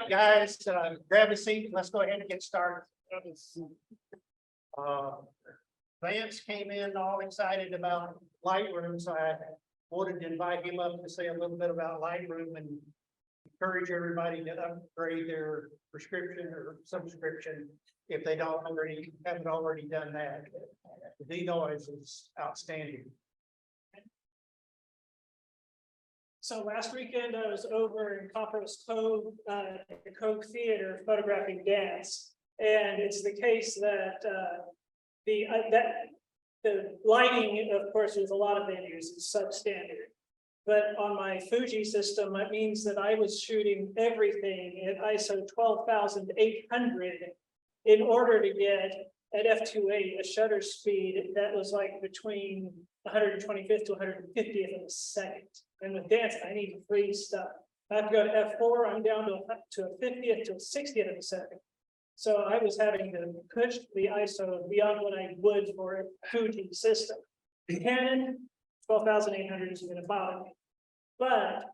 right, guys, grab a seat. Let's go ahead and get started. Vance came in all excited about Lightroom, so I wanted to invite him up to say a little bit about Lightroom and encourage everybody to upgrade their prescription or subscription if they haven't already done that. The denoise is outstanding. So last weekend I was over in Copper's Cove, at the Cove Theater, photographing dance, and it's the case that the lighting, of course, there's a lot of venues is substandard, but on my Fuji system, that means that I was shooting everything at ISO 12,800 in order to get at f2.8 a shutter speed that was like between 125th to 150th of a second. And with dance, I need to freeze stuff. I have to go to f4, I'm down to a 50th to a 60th of a second. So I was having to push the ISO beyond what I would for a Fuji system. The Canon 12,800 is going to bother me. But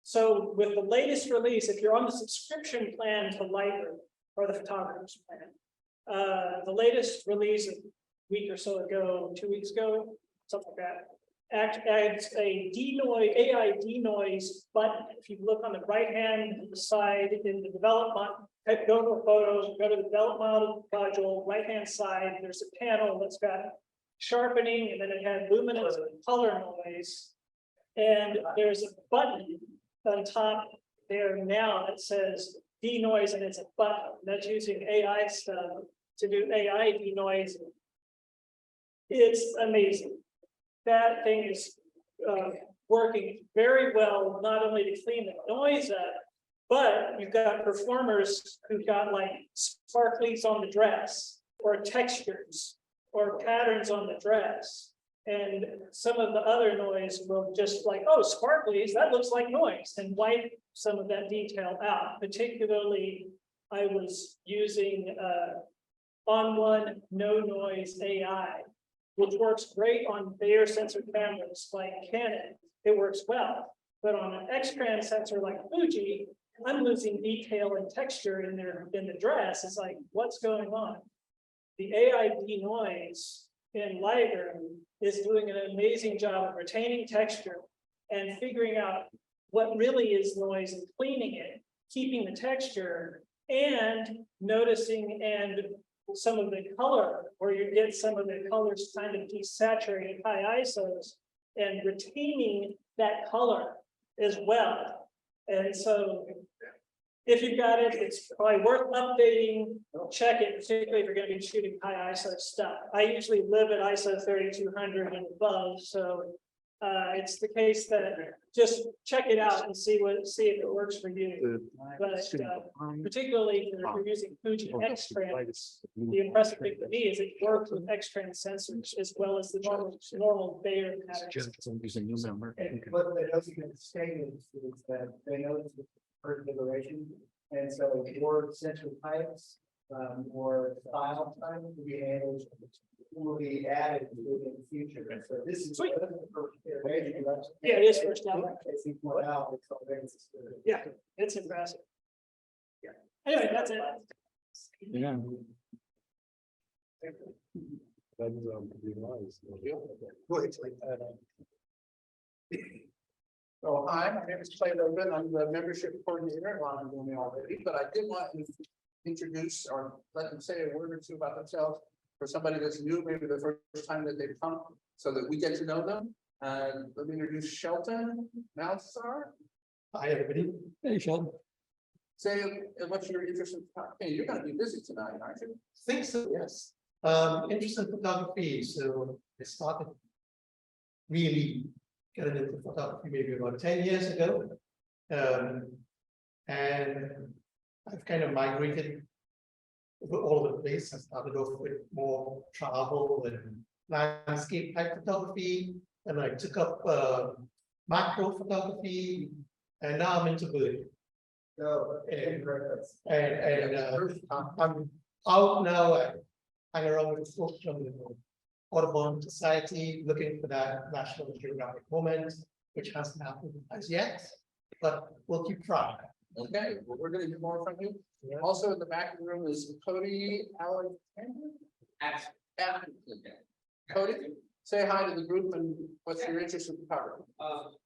so with the latest release, if you're on the subscription plan to Lightroom or the photographer's plan, the latest release a week or so ago, 2 weeks ago, something like that, adds a denoise, AI denoise button. If you look on the right hand side in the development, go to photos, go to the development module, right hand side, there's a panel that's got sharpening, and then it had luminance and color noise. And there's a button on top there now that says denoise, and it's a button that's using AI stuff to do AI denoise. It's amazing. That thing is working very well, not only to clean the noise up, but you've got performers who've got like sparklies on the dress, or textures, or patterns on the dress. And some of the other noise will just like, oh, sparklies, that looks like noise, and wipe some of that detail out. Particularly, I was using on-one no noise AI, which works great on Bayer sensor cameras like Canon. It works well, but on an X-Trans sensor like Fuji, I'm losing detail and texture in the dress. It's like, what's going on? The AI denoise in Lightroom is doing an amazing job of retaining texture and figuring out what really is noise and cleaning it, keeping the texture, and noticing and some of the color, where you get some of the colors kind of desaturated high ISOs, and retaining that color as well. And so if you've got it, it's probably worth updating. Check it, particularly if you're going to be shooting high ISO stuff. I usually live at ISO 3200 and above, so it's the case that just check it out and see if it works for you. But particularly if you're using Fuji X-Trans, the impressive thing for me is it works with X-Trans sensors as well as the normal Bayer patterns. What they also say is that they know it's configuration, and so more central types, more style type will be added in the future. And so this is the first iteration. Yeah, it is first out. Yeah, It's impressive. Yeah. Anyway, that's it. Yeah. So hi, my name is Clay Logan. I'm the membership coordinator. Well, I'm doing it already, but I did want to introduce or let them say a word or two about themselves for somebody that's new, maybe the first time that they've come, so that we get to know them. Let me introduce Shelton Malzar. Hi, everybody. Hey, Shelton. Say what's your interest in. Hey, you're going to be busy tonight, aren't you? Think so, yes. Interest in photography. So I started really getting into photography maybe about 10 years ago. And I've kind of migrated over all over the place. I started off with more travel and landscape type photography, and I took up macro photography, and now I'm into bird. I'm out now. I hang around with folks from the Audubon Society, looking for that National Geographic moment, which hasn't happened as yet, but we'll keep trying. Okay, well, we're gonna hear more from you. Also in the back of the room is Cody Alexander. Cody, say hi to the group and what's your interest in photography?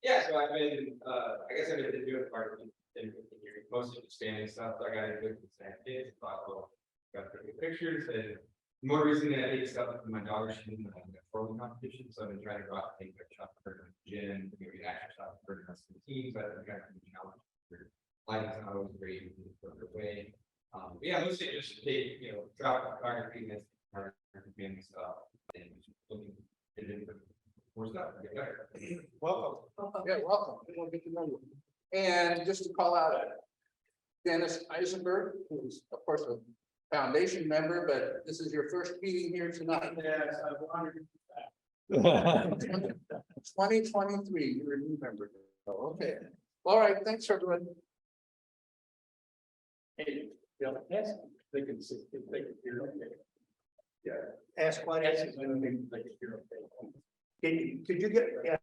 Yeah, so I've been, I guess I've been doing part of it, most of the standing stuff, so I got into it with kids, thought, well, got pretty good pictures, and more recently, I take stuff with my daughter, she's in the throwing competition, so I've been trying to go out and take a shot for her in the gym, maybe an action shot for the rest of the team, but I've got some challenge. Lighting's not always great, further away. Yeah, mostly just to take, drop photography and photography and stuff, and just looking into more stuff, get better. Welcome. Yeah, welcome. We want to get to know you. And just to call out Dennis Eisenberg, who's of course a foundation member, but this is your first meeting here tonight. Yes, I've wondered. 2023, you're a new member. Oh, okay. All right, thanks everyone. Hey, yes, they can see, they can hear. Okay. Yeah, ask questions. Could you get, yeah.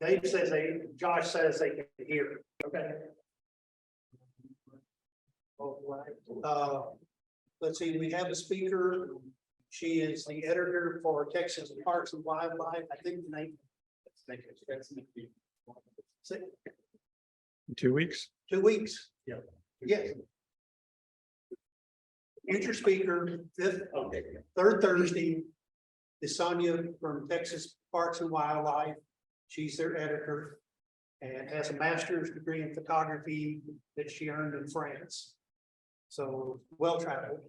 Dave says Josh says they can hear. Okay. All right. Let's see, we have a speaker. She is the editor for Texas Parks and Wildlife. I think the name. Six- 2 weeks. 2 weeks. Yeah. Yes. Future speaker, third Thursday is Sonia from Texas Parks and Wildlife. She's their editor and has a master's degree in photography that she earned in France. So well traveled.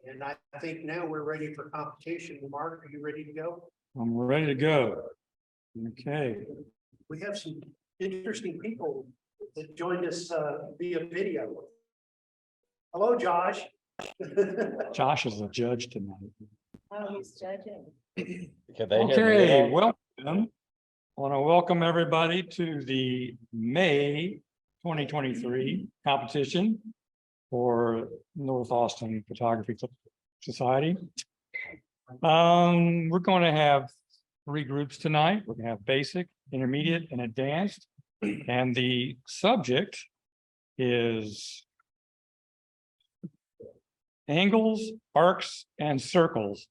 And I think now we're ready for competition. Mark, are you ready to go? I'm ready to go. Okay. We have some interesting people that joined us via video. Hello, Josh. Josh is the judge tonight. Oh, he's judging. Okay, welcome. I want to welcome everybody to the May 2023 competition for North Austin Photography Society. We're going to have 3 groups tonight. We're going to have basic, intermediate, and advanced. And the subject is angles, arcs, and circles.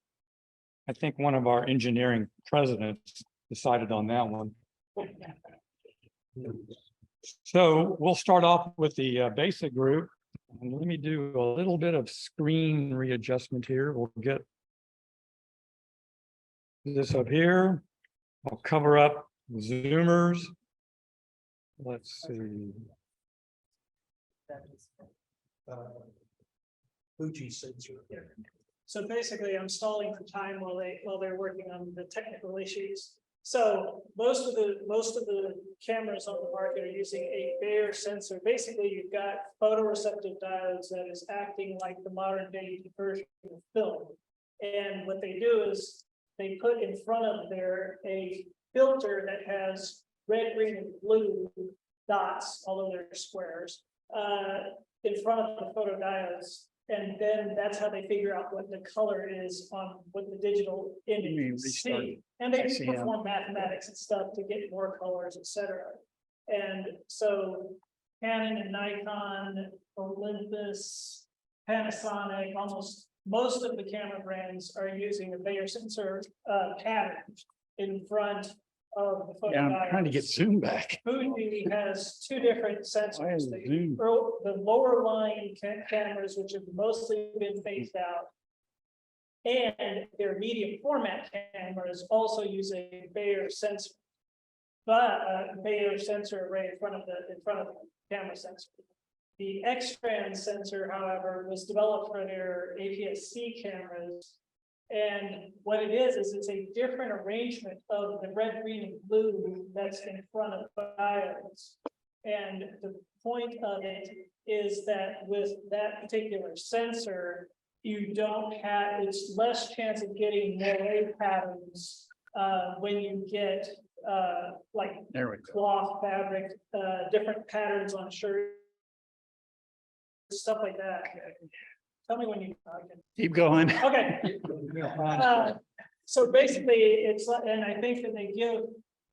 I think one of our engineering presidents decided on that one. So we'll start off with the basic group. And let me do a little bit of screen readjustment here. We'll get this up here. I'll cover up zoomers. Let's see. Fuji sensor. So basically, I'm stalling for time while they're working on the technical issues. So most of the cameras on the market are using a Bayer sensor. Basically, you've got photoreceptive diodes that is acting like the modern day version of film. And what they do is they put in front of there a filter that has red, green, and blue dots, although they're squares, in front of the photodiodes. And then that's how they figure out what the color is on what the digital image see. And they can perform mathematics and stuff to get more colors, etc. And so Canon and Nikon, Olympus, Panasonic, almost most of the camera brands are using a Bayer sensor pattern in front of the photodiodes. Yeah, I'm trying to get zoom back. Fuji has 2 different Why is sensors. zoom? The lower line cameras, which have mostly been phased out, and their medium format cameras also use a Bayer sensor, but Bayer sensor array in front of the camera sensor. The X-Trans sensor, however, was developed for their APS-C cameras. And what it is it's a different arrangement of the red, green, and blue that's in front of the diodes. And the point of it is that with that particular sensor, you don't have, it's less chance of getting moire patterns when you get like cloth fabric, different patterns on shirts, stuff like that. Tell me when you Keep going. Okay. So basically, it's, and I think that they give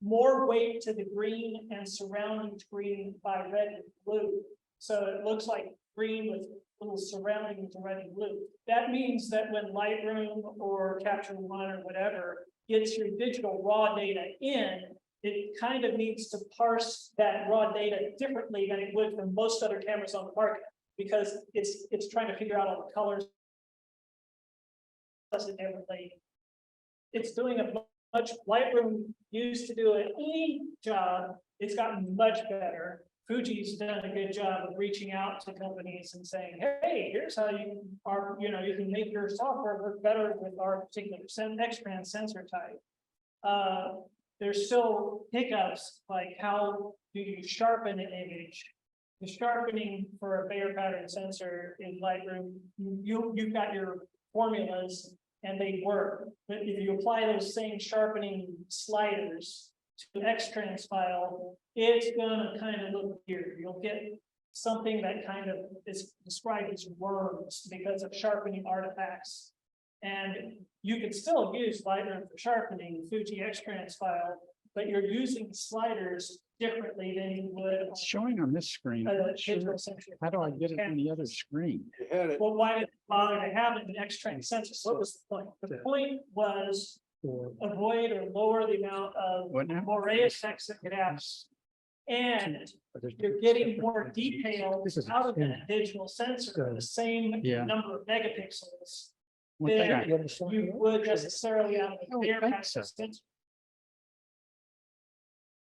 more weight to the green and surrounding green by red and blue. So it looks like green with little surrounding to red and blue. That means that when Lightroom or Capture One or whatever gets your digital raw data in, it kind of needs to parse that raw data differently than it would from most other cameras on the market, because it's trying to figure out all the colors. Does it differently. It's doing a much, Lightroom used to do any job, it's gotten much better. Fuji's done a good job of reaching out to companies and saying, hey, here's how you are, you can make your software work better with our particular X-band sensor type. There's still hiccups, like how do you sharpen an image? The sharpening for a Bayer pattern sensor in Lightroom, you've got your formulas and they work. But if you apply those same sharpening sliders to an X-trans file, it's gonna kind of look weird. You'll get something that kind of is described as worms because of sharpening artifacts. And you can still use Lightroom for sharpening Fuji X-trans file, but you're using sliders differently than you would. It's showing on this screen. I'm not sure. How do I get it on the other screen? Well, why did it bother to have it in X-trans sensor? What was the point? The point was avoid or lower the amount of What now? Morea text that could have. And you're getting more details out of that digital sensor for the same Yeah. number of megapixels What they than got? you would necessarily out of I would a bare think pattern so. sensor.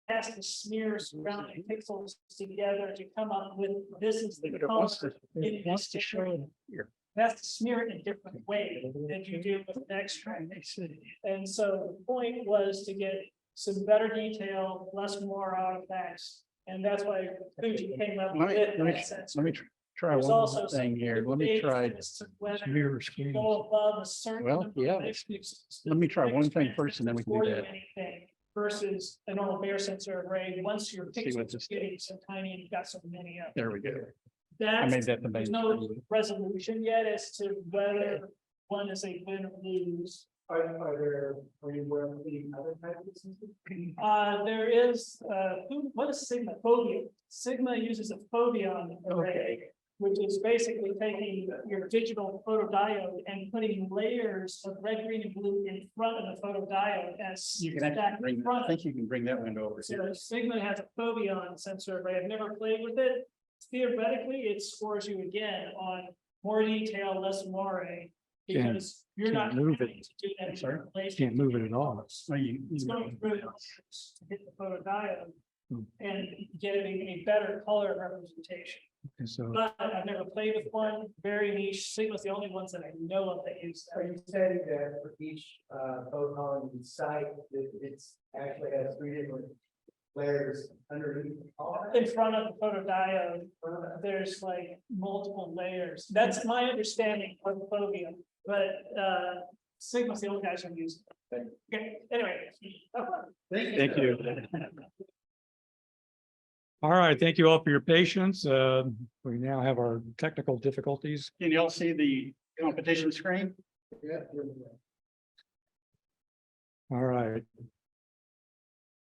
Has to smear surrounding pixels together to come up with this is the But it wants color. to, it wants to show it here. It has to smear it in a different way than you do with an extract. I see. And so the point was to get some better detail, less more artifacts. And that's why Fuji came up with that sense. Let me try There's one also more some thing here. Let me try. as to whether Mirror screen. go above a certain Well, number yeah, of megapixels. let me try one thing first and then we can do Before you that. anything Versus a normal Bayer sensor array, once your See what pixels this are getting so tiny, and you've got so many of them. There we go. I That's, made that the there's main. no resolution yet as to whether one is a win or lose. Are there other types of sensors? There is, what is Sigma? Phobia. Sigma uses a phobion array, which is basically taking your digital photodiode and putting layers of red, green, and blue in front of the photodiode as You can stacked actually in bring, front I of. think you can bring that window over So here. Sigma has a phobion sensor array. I've never played with it. Theoretically, it scores you again on more detail, less moire. Because you're not. can't move it. having to do that in Sorry? relation Can't move it at all. Well, It's going through it to hit the photodiode Hmm. and get a better color representation. And so But I've never played with one, very niche. Sigma's the only ones that I know of that use Are that. you saying that for each photon site, it's actually has 3 different layers underneath? In front of the photodiode, there's like multiple layers. That's my understanding of phobium, but Sigma's the only guys who use it. Okay, anyway. Thank you. all right, thank you all for your patience. We now have our technical difficulties. Can you all see the competition screen? Yeah. All right.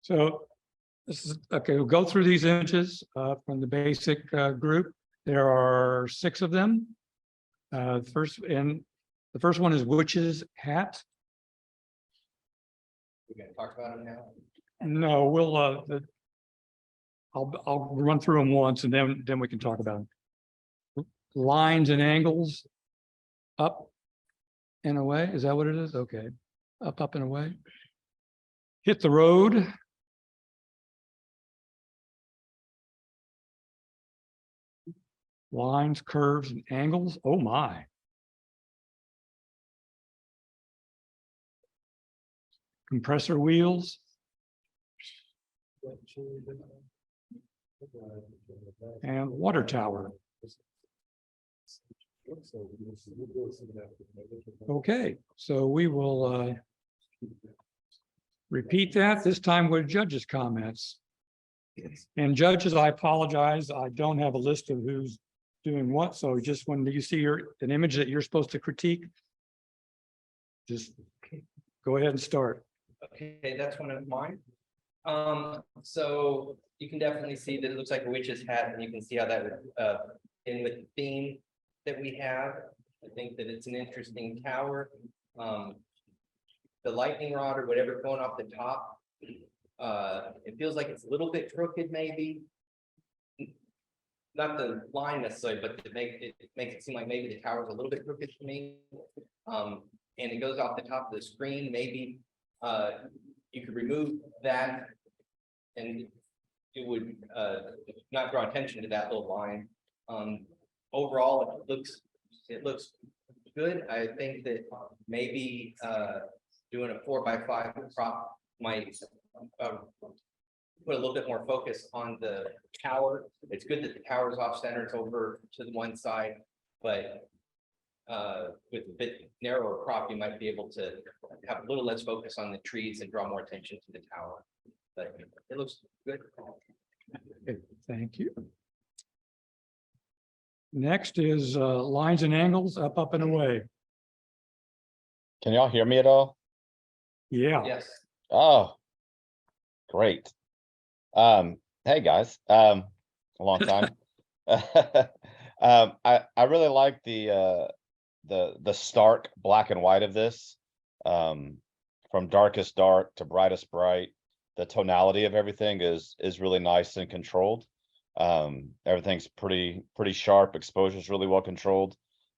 So this is, okay, we'll go through these images from the basic group. There are 6 of them. The first one is Witch's Hat. We're gonna talk about it now. No, we'll I'll run through them once and then we can talk about them. Lines and angles. Up and away. Is that what it is? Okay. Up and away. Hit the road. Lines, curves, and angles. Oh my. Compressor wheels. And water tower. Okay, so we will repeat that, this time with judges' comments. And judges, I apologize, I don't have a list of who's doing what, so just when you see an image that you're supposed to critique, just go ahead and start. Okay, that's one of mine. So you can definitely see that it looks like a witch's hat, and you can see how that would, in with the theme that we have. I think that it's an interesting tower. The lightning rod or whatever going off the top, it feels like it's a little bit crooked, maybe. Not the line necessarily, but it makes it seem like maybe the tower's a little bit crooked to me. And it goes off the top of the screen, maybe, you could remove that. And it would, not draw attention to that little line. Overall, it looks good. I think that maybe, doing a 4x5 prop might, put a little bit more focus on the tower. It's good that the tower is off center, it's over to the one side, but with a bit narrower prop, you might be able to have a little less focus on the trees and draw more attention to the tower. But it looks good. Okay, thank you. Next is lines and angles, up and away. Can y'all hear me at all? Yeah. Yes. Oh, great. Hey guys, a long time. I really like the stark black and white of this. From darkest dark to brightest bright, the tonality of everything is really nice and controlled. Everything's pretty sharp, exposure's really well controlled.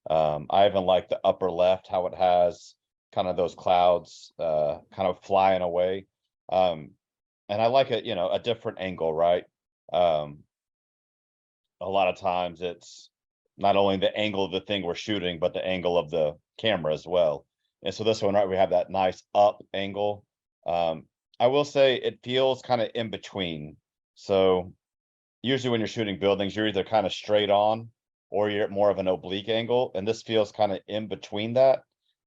I even like the upper left, how it has kind of those clouds kind of flying away. And I like it, a different angle, right? A lot of times it's not only the angle of the thing we're shooting, but the angle of the camera as well. And so this one, right, we have that nice up angle. I will say it feels kind of in between. So usually when you're shooting buildings, you're either kind of straight on or you're at more of an oblique angle. And this feels kind of in between that.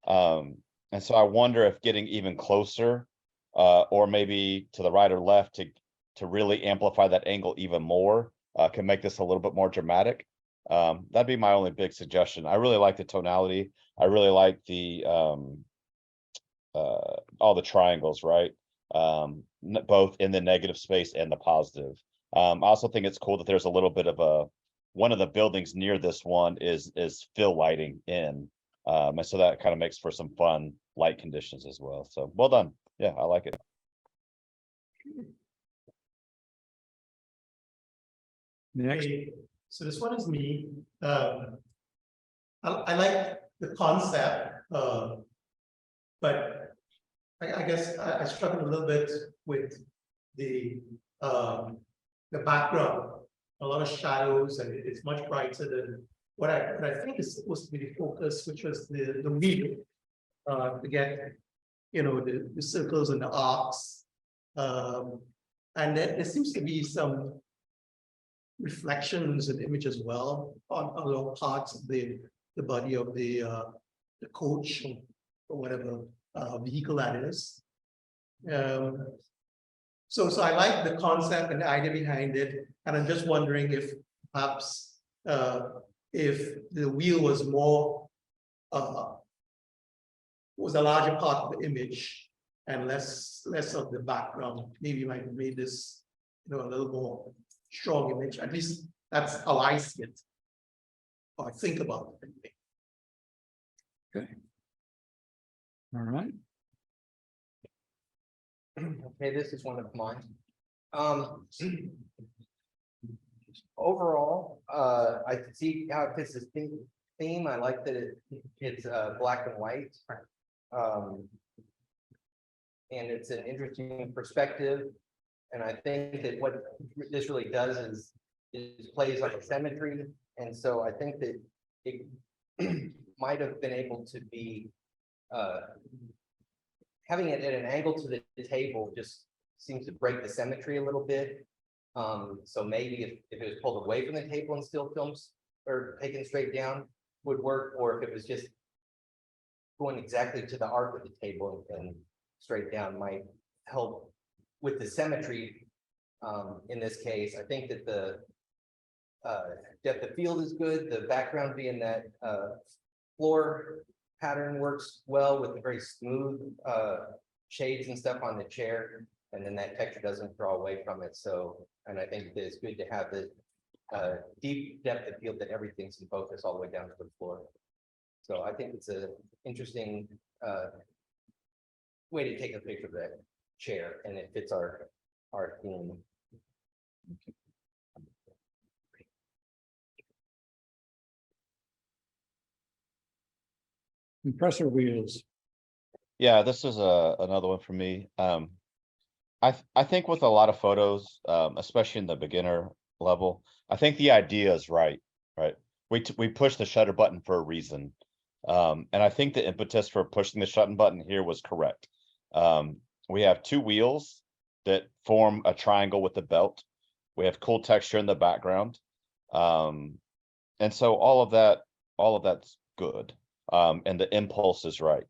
And so I wonder if getting even closer, or maybe to the right or left to really amplify that angle even more, can make this a little bit more dramatic. That'd be my only big suggestion. I really like the tonality. I really like the all the triangles, right? Both in the negative space and the positive. I also think it's cool that there's a little bit of one of the buildings near this one is fill lighting in. And so that kind of makes for some fun light conditions as well. So well done. Yeah, I like it. Next. Hey, so this one is me. I like the concept, but I guess I struggle a little bit with the background. A lot of shadows, and it's much brighter than what I think is supposed to be the focus, which was the wheel. To get, the circles and the arcs. And then there seems to be some reflections in the image as well on along parts of the body of the coach or whatever vehicle that is. So I like the concept and the idea behind it, and I'm just wondering if perhaps if the wheel was more was a larger part of the image and less of the background. Maybe you might have made this, a little more strong image. At least that's how I see it, or I think about it. Okay. All right. Okay, this is one of mine. Overall, I see how it fits this theme. I like that it's black and white. And it's an interesting perspective. And I think that what this really does is plays like a symmetry. And so I think that it might have been able to be having it at an angle to the table just seems to break the symmetry a little bit. So maybe if it was pulled away from the table and still films or taken straight down would work, or if it was just going exactly to the arc of the table and straight down might help with the symmetry. In this case, I think that the depth of field is good. The background being that floor pattern works well with the very smooth shades and stuff on the chair. And then that texture doesn't draw away from it, so, and I think that it's good to have the deep depth of field that everything's in focus all the way down to the floor. So I think it's a interesting way to take a picture of that chair, and it fits our theme. Compressor wheels. Yeah, this is another one for me. I think with a lot of photos, especially in the beginner level, I think the idea is right, right? We push the shutter button for a reason. And I think the impetus for pushing the shutter button here was correct. We have two wheels that form a triangle with the belt. We have cool texture in the background. And so all of that's good. And the impulse is right.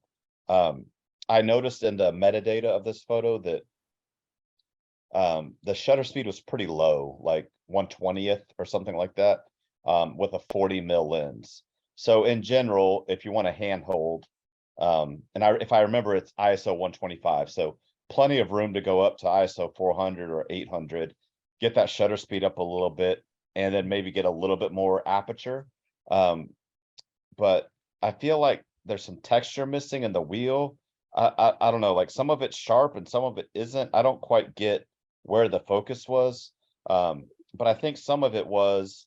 I noticed in the metadata of this photo that the shutter speed was pretty low, like 1/20th or something like that, with a 40 mil lens. So in general, if you want a handhold, if I remember, it's ISO 125, so plenty of room to go up to ISO 400 or 800, get that shutter speed up a little bit, and then maybe get a little bit more aperture. But I feel like there's some texture missing in the wheel. I don't know, like some of it's sharp and some of it isn't. I don't quite get where the focus was. But I think some of it was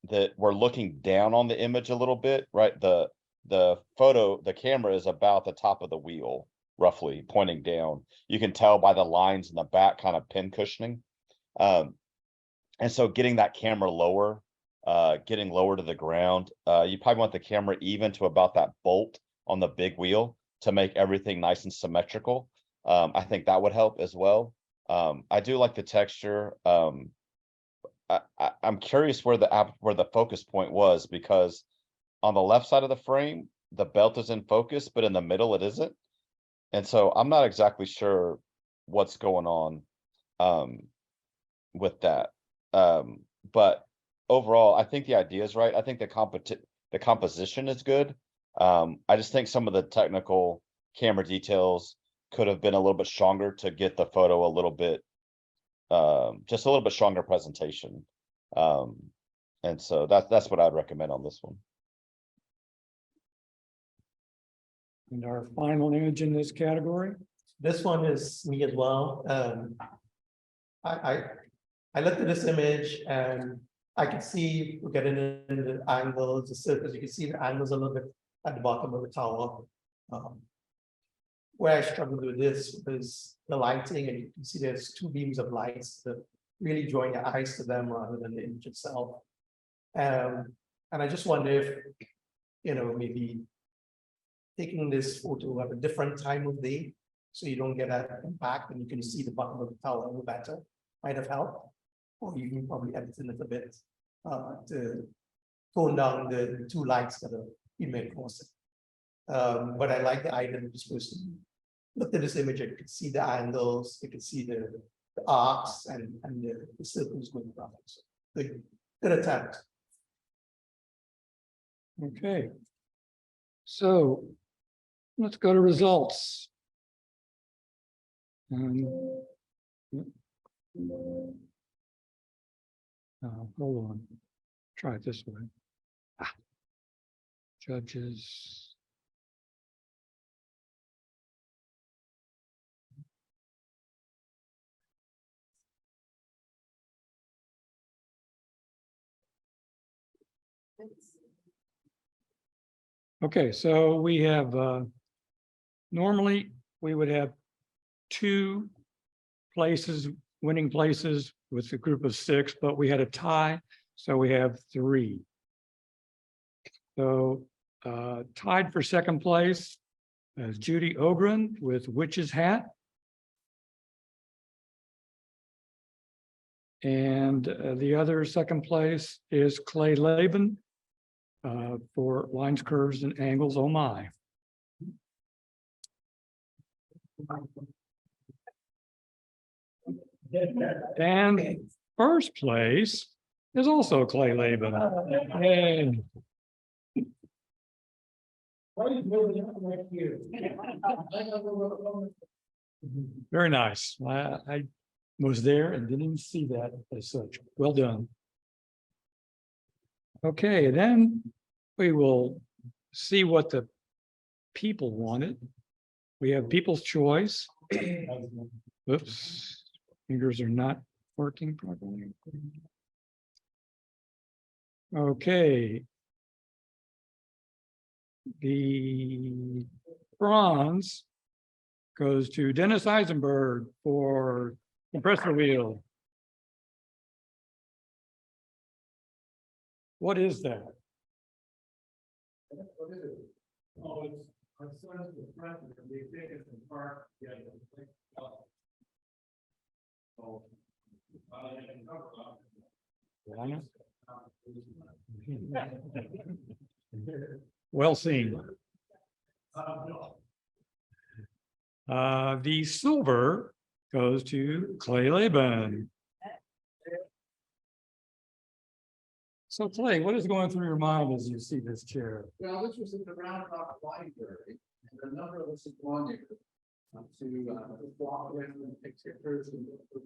that we're looking down on the image a little bit, right? The camera is about the top of the wheel, roughly pointing down. You can tell by the lines in the back kind of pin cushioning. And so getting that camera lower, getting lower to the ground, you probably want the camera even to about that bolt on the big wheel to make everything nice and symmetrical. I think that would help as well. I do like the texture. I'm curious where the focus point was, because on the left side of the frame, the belt is in focus, but in the middle it isn't. And so I'm not exactly sure what's going on with that. But overall, I think the idea is right. I think the composition is good. I just think some of the technical camera details could have been a little bit stronger to get the photo a little bit, just a little bit stronger presentation. And so that's what I'd recommend on this one. And our final image in this category. This one is me as well. I looked at this image and I can see we're getting into the angles, the surface. You can see the angles a little bit at the bottom of the tower. Where I struggled with this was the lighting, and you can see there's two beams of lights that really drawing your eyes to them rather than the image itself. And I just wonder if, maybe taking this photo at a different time of day, so you don't get that impact and you can see the bottom of the tower a little better, might have helped. Or you can probably edit it a bit to tone down the two lights that are being made across it. But I like the idea that this person looked at this image and you could see the angles, you could see the arcs and the circles going around. So good attempt. Okay. So let's go to results. Hold on. Try it this way. Judges. Okay, so we have, normally we would have two places, winning places with a group of 6, but we had a tie, so we have 3. So tied for second place is Judy Ogren with Witch's Hat. And the other second place is Clay Laban for Lines, Curves, and Angles. Oh my. And first place is also Clay Laban. Yay. Very nice. I was there and didn't even see that as such. Well done. Okay, then we will see what the people wanted. We have people's choice. Oops, fingers are not working properly. Okay. The bronze goes to Dennis Eisenberg for compressor wheel. What is that? What is it? Oh, it's our son's the president, they take us in park. Yeah. Oh. Well seen. The silver goes to Clay Laban. So Clay, what is going through your mind as you see this chair? Well, this was in the Round Rock Library, and a number of us have gone there to walk around and take pictures and look for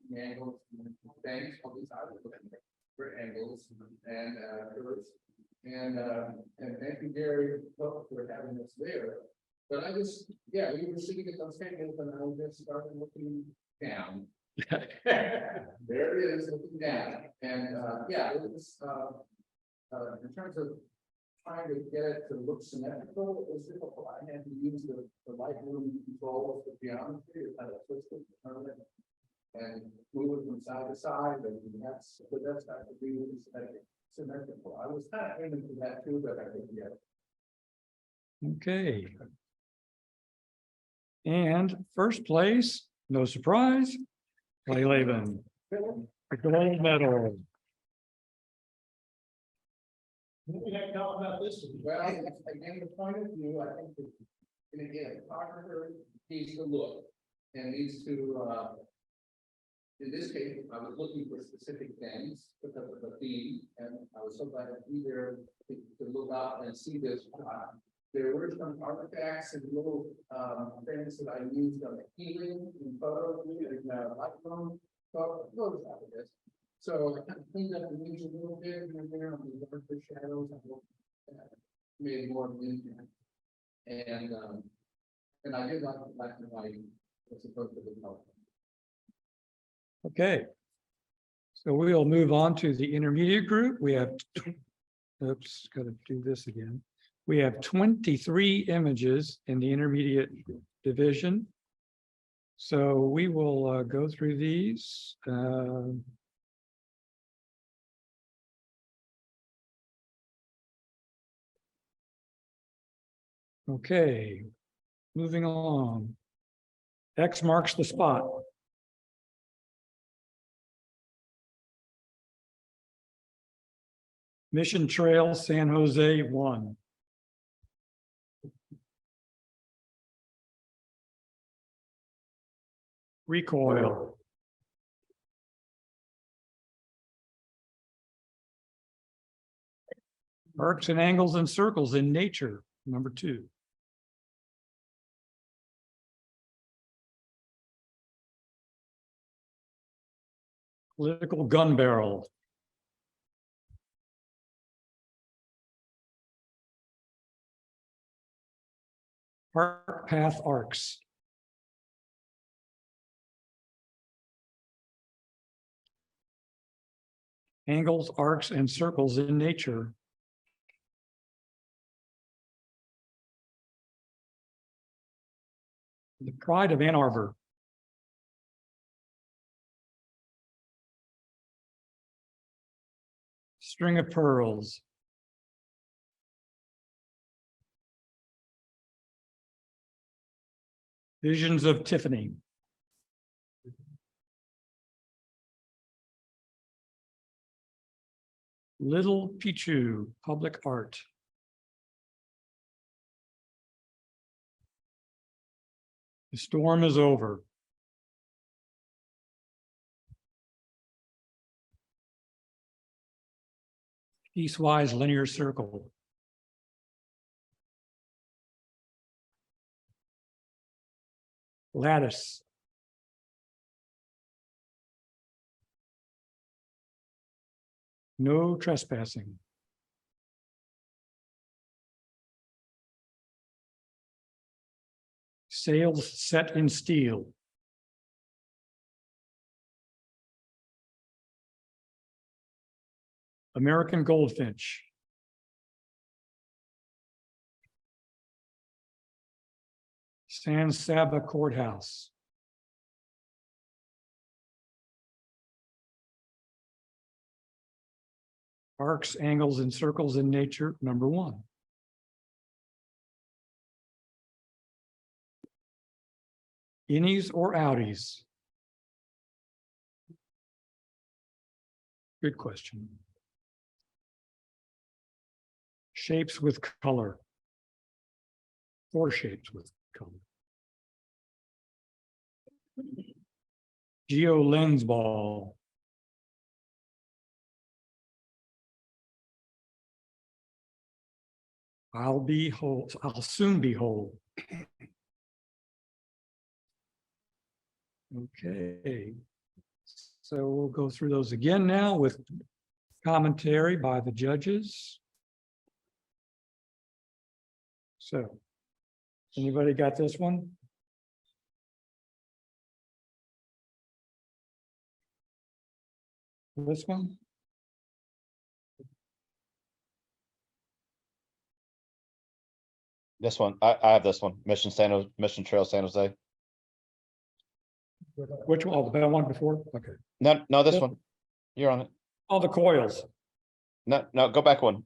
the angles and things. All these I was looking for angles and curves. And thank you, Gary, for having us there. But I just, yeah, we were sitting at those tables and I just started looking down. There it is, looking down, and yeah, it was in terms of trying to get it to look symmetrical, it was difficult. I had to use the Lightroom controls for geometry, kind of twist it, turn it, and move it from side to side, and that's the best I could do is symmetrical. I was kind of aiming for that too, but I didn't get it. Okay. And first place, no surprise, Clay Laban. The gold medal. What we have to talk about this? Well, again, the point of view, I think that, and again, the photographer needs to look and needs to, in this case, I was looking for specific things because of the theme, and I was so glad to be there to look up and see this. There were some artifacts and little things that I used on the healing in photos and Lightroom. So those out of this. So I kind of cleaned up the image a little bit here and there on the darker shadows. I made more of an impact. And I did like the black and white as opposed to the color. Okay. So we'll move on to the intermediate group. We have, oops, got to do this again. We have 23 images in the intermediate division. So we will go through these. Okay, moving along. X marks the spot. Mission Trail, San Jose 1. Recoil. Arcs and angles and circles in nature, number 2. Political gun barrel. Park path arcs. Angles, arcs, and circles in nature. The Pride of Ann Arbor. String of pearls. Visions of Tiffany. Little Pichu, public art. The storm is over. Piecewise linear circle. lattice. No trespassing. Sails set in steel. American goldfinch. San Saba Courthouse. Arcs, angles, and circles in nature, number 1. Innies or outies? Good question. Shapes with color. 4 shapes with color. Geo lens ball. I'll be whole. I'll soon be whole. Okay. So we'll go through those again now with commentary by the judges. So, anybody got this one? This one? This one, I have this one, Mission Trail San Jose. Which one? Oh, the one before? Okay. No, this Yep. one. You're on it. Oh, the coils. No, go back one.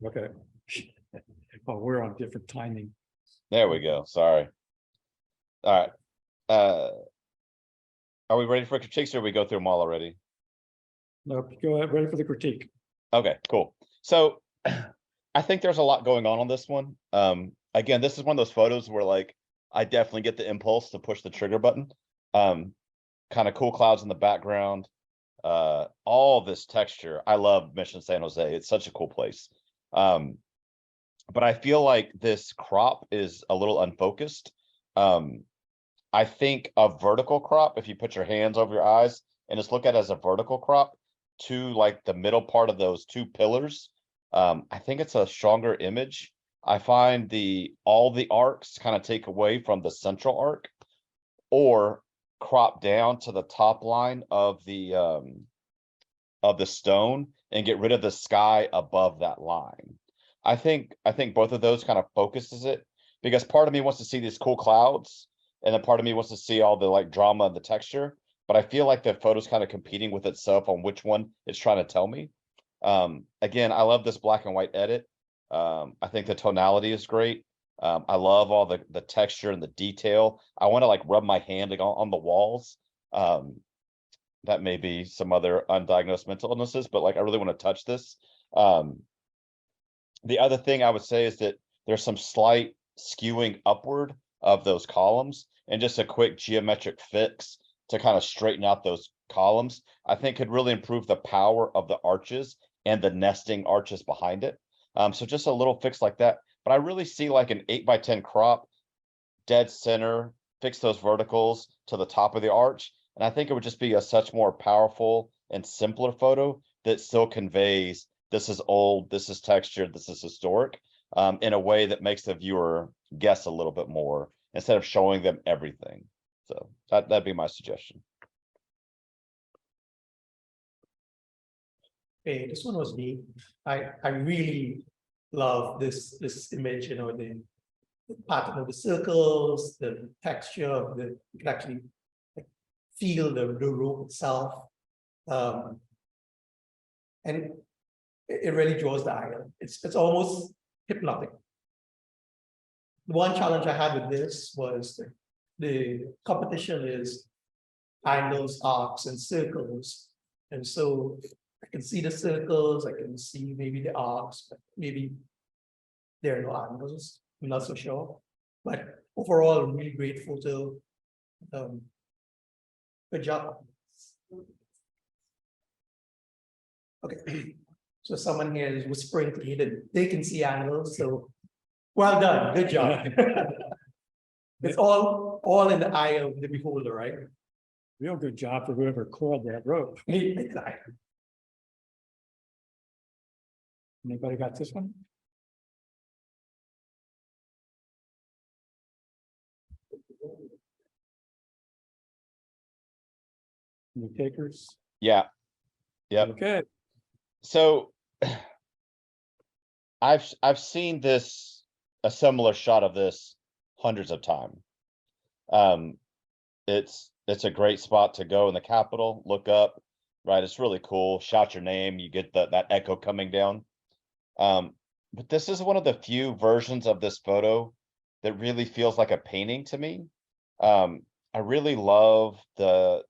Okay. Oh, we're on different timing. There we go. Sorry. All right. Are we ready for critiques or we go through them all already? No, go ahead, ready for the critique. Okay, cool. So I think there's a lot going on this one. Again, this is one of those photos where like I definitely get the impulse to push the trigger button. Kind of cool clouds in the background. All this texture. I love Mission San Jose. It's such a cool place. But I feel like this crop is a little unfocused. I think a vertical crop, if you put your hands over your eyes and just look at it as a vertical crop to like the middle part of those 2 pillars, I think it's a stronger image. I find all the arcs kind of take away from the central arc, or crop down to the top line of the stone and get rid of the sky above that line. I think both of those kind of focuses it, because part of me wants to see these cool clouds and then part of me wants to see all the like drama and the texture, but I feel like the photo's kind of competing with itself on which one it's trying to tell me. Again, I love this black and white edit. I think the tonality is great. I love all the texture and the detail. I want to like rub my hand like, on the walls. That may be some other undiagnosed mental illnesses, but like I really want to touch this. The other thing I would say is that there's some slight skewing upward of those columns, and just a quick geometric fix to kind of straighten out those columns, I think could really improve the power of the arches and the nesting arches behind it. So just a little fix like that. But I really see like an 8x10 crop, dead center, fix those verticals to the top of the arch. And I think it would just be a such more powerful and simpler photo that still conveys this is old, this is textured, this is historic, in a way that makes the viewer guess a little bit more instead of showing them everything. So that'd be my suggestion. Hey, this one was neat. I really love this image, you know, the pattern of the circles, the texture of the, you can actually like, feel the rope itself. And it really draws the eye. It's almost hypnotic. The one challenge I had with this was the competition is angles, arcs, and circles. And so I can see the circles, I can see maybe the arcs, but maybe there are no angles. I'm not so sure. But overall, really great photo. Good job. Okay. So someone here is whispering to me that they can see angles. So well done. Good job. It's all in the eye of the beholder, right? Real good job for whoever coiled that rope. Exactly. Anybody got this one? Any takers? Yeah. Yep. Okay, So I've seen this, a similar shot of this hundreds of times. It's a great spot to go in the Capitol, look up, right? It's really cool. Shout your name, you get that echo coming down. But this is one of the few versions of this photo that really feels like a painting to me. I really love the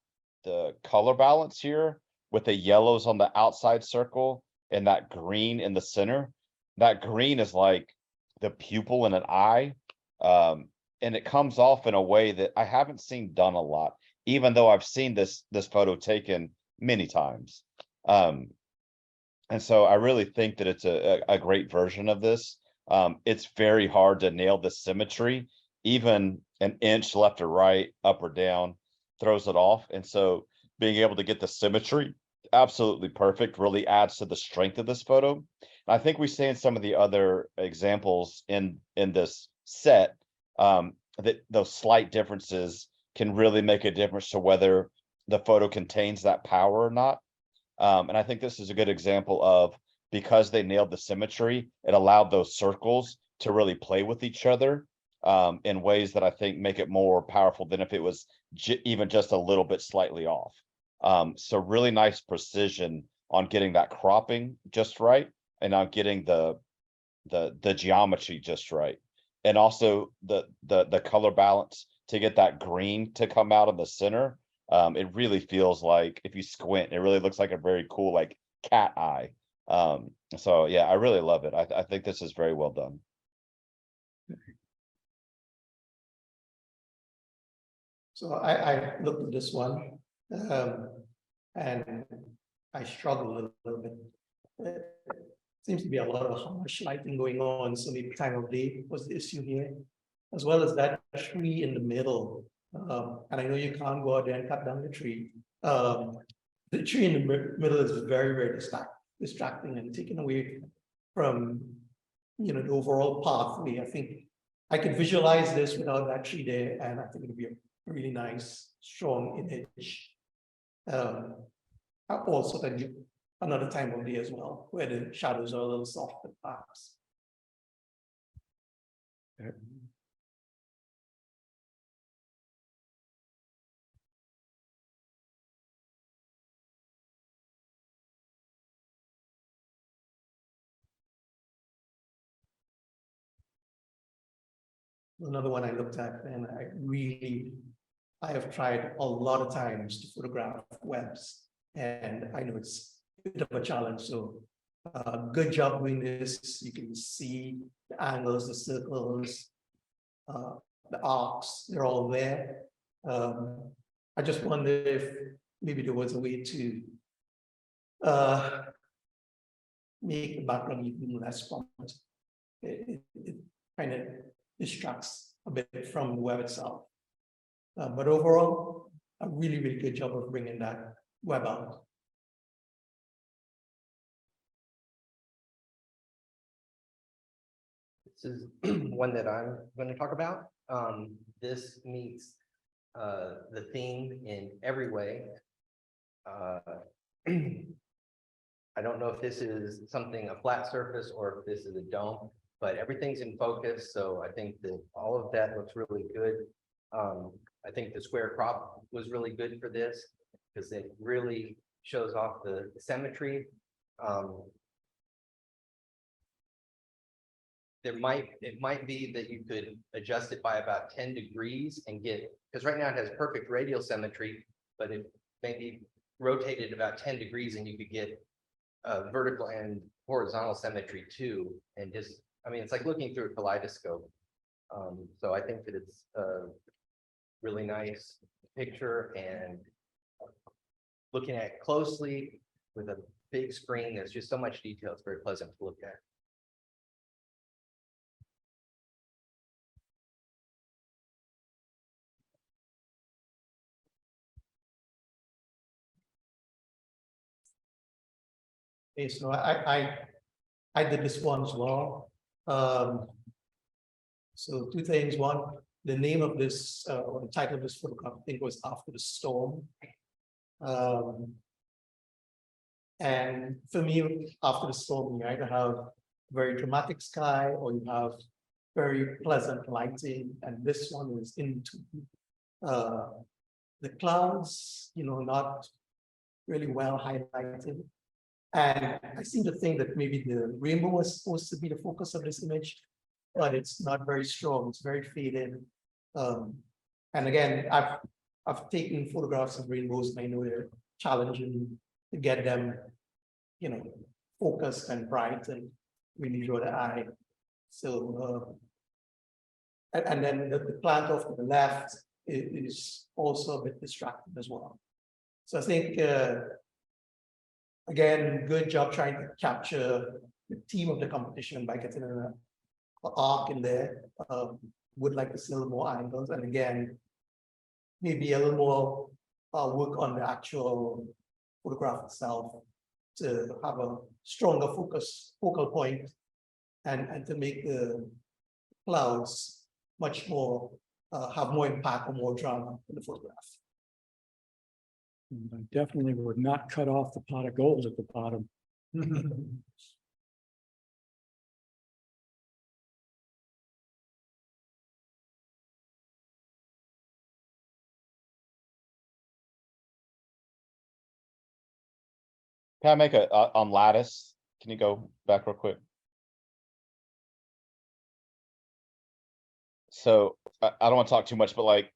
color balance here with the yellows on the outside circle and that green in the center. That green is like the pupil in an eye. And it comes off in a way that I haven't seen done a lot, even though I've seen this photo taken many times. And so I really think that it's a great version of this. It's very hard to nail the symmetry, even an inch left or right, up or down, throws it off. And so being able to get the symmetry absolutely perfect really adds to the strength of this photo. And I think we see in some of the other examples in this set that those slight differences can really make a difference to whether the photo contains that power or not. And I think this is a good example of, because they nailed the symmetry, it allowed those circles to really play with each other in ways that I think make it more powerful than if it was even just a little bit slightly off. So really nice precision on getting that cropping just right, and on getting the geometry just right. And also the color balance to get that green to come out of the center. It really feels like, if you squint, it really looks like a very cool, like, cat eye. So yeah, I really love it. I think this is very well done. So I looked at this one, and I struggled a little bit. It seems to be a lot of harsh lighting going on, so maybe time of day was the issue here, as well as that tree in the middle. And I know you can't go out there and cut down the tree. The tree in the middle is very, very distracting and taken away from, the overall pathway. I think I could visualize this without that tree there, and I think it'd be a really nice, strong image. Also, another time of day as well, where the shadows are a little softer, perhaps. Another one I looked at, and I have tried a lot of times to photograph webs, and I know it's a bit of a challenge. So good job doing this. You can see the angles, the circles, the arcs, they're all there. I just wonder if maybe there was a way to make the background even less prominent. It kind of distracts a bit from the web itself. But overall, a really, really good job of bringing that web out. This is one that I'm going to talk about. This meets the theme in every way. I don't know if this is a flat surface, or if this is a dome, but everything's in focus. So I think that all of that looks really good. I think the square crop was really good for this, because it really shows off the symmetry. It might be that you could adjust it by about 10 degrees and get, because right now it has perfect radial symmetry, but it maybe rotated about 10 degrees and you could get vertical and horizontal symmetry too. And just, I mean, it's like looking through a kaleidoscope. So I think that it's a really nice picture, and looking at it closely with a big screen, there's just so much detail. It's very pleasant to look at. Okay, so I did this one as well. So two things. One, the name of this, or the title of this photograph, I think was After the Storm. And for me, after the storm, you either have very dramatic sky or you have very pleasant lighting, and this one is into the clouds, not really well highlighted. And I seem to think that maybe the rainbow was supposed to be the focus of this image, but it's not very strong. It's very faded. And again, I've taken photographs of rainbows, and I know they're challenging to get them, focused and bright and really draw the eye. So, and then the plant off to the left is also a bit distracting as well. So I think, again, good job trying to capture the theme of the competition by getting an arc in there. Would like to see a little more angles, and again, maybe a little more work on the actual photograph itself to have a stronger focal point, and to make the clouds much more have more impact or more drama in the photograph. I definitely would not cut off the pot of gold at the bottom. Can I make on lattice? Can you go back real quick? So I don't want to talk too much, but like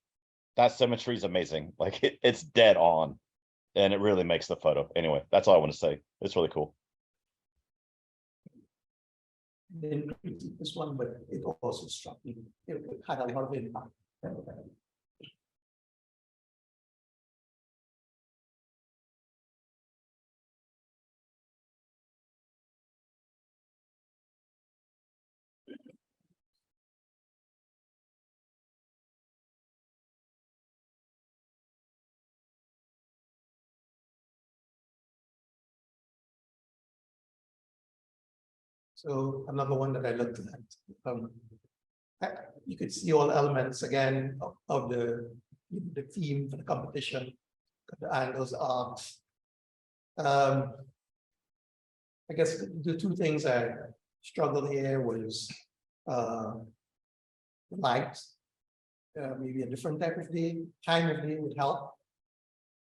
that symmetry is amazing. Like it's dead on, and it really makes the photo. Anyway, that's all I want to say. It's really cool. Didn't critique this one, but it also struck me. It had a lot of impact. So another one that I looked at, you could see all elements again of the theme for the competition, the angles, arcs. I guess the two things I struggled here was the light, maybe a different type of day, time of day would help,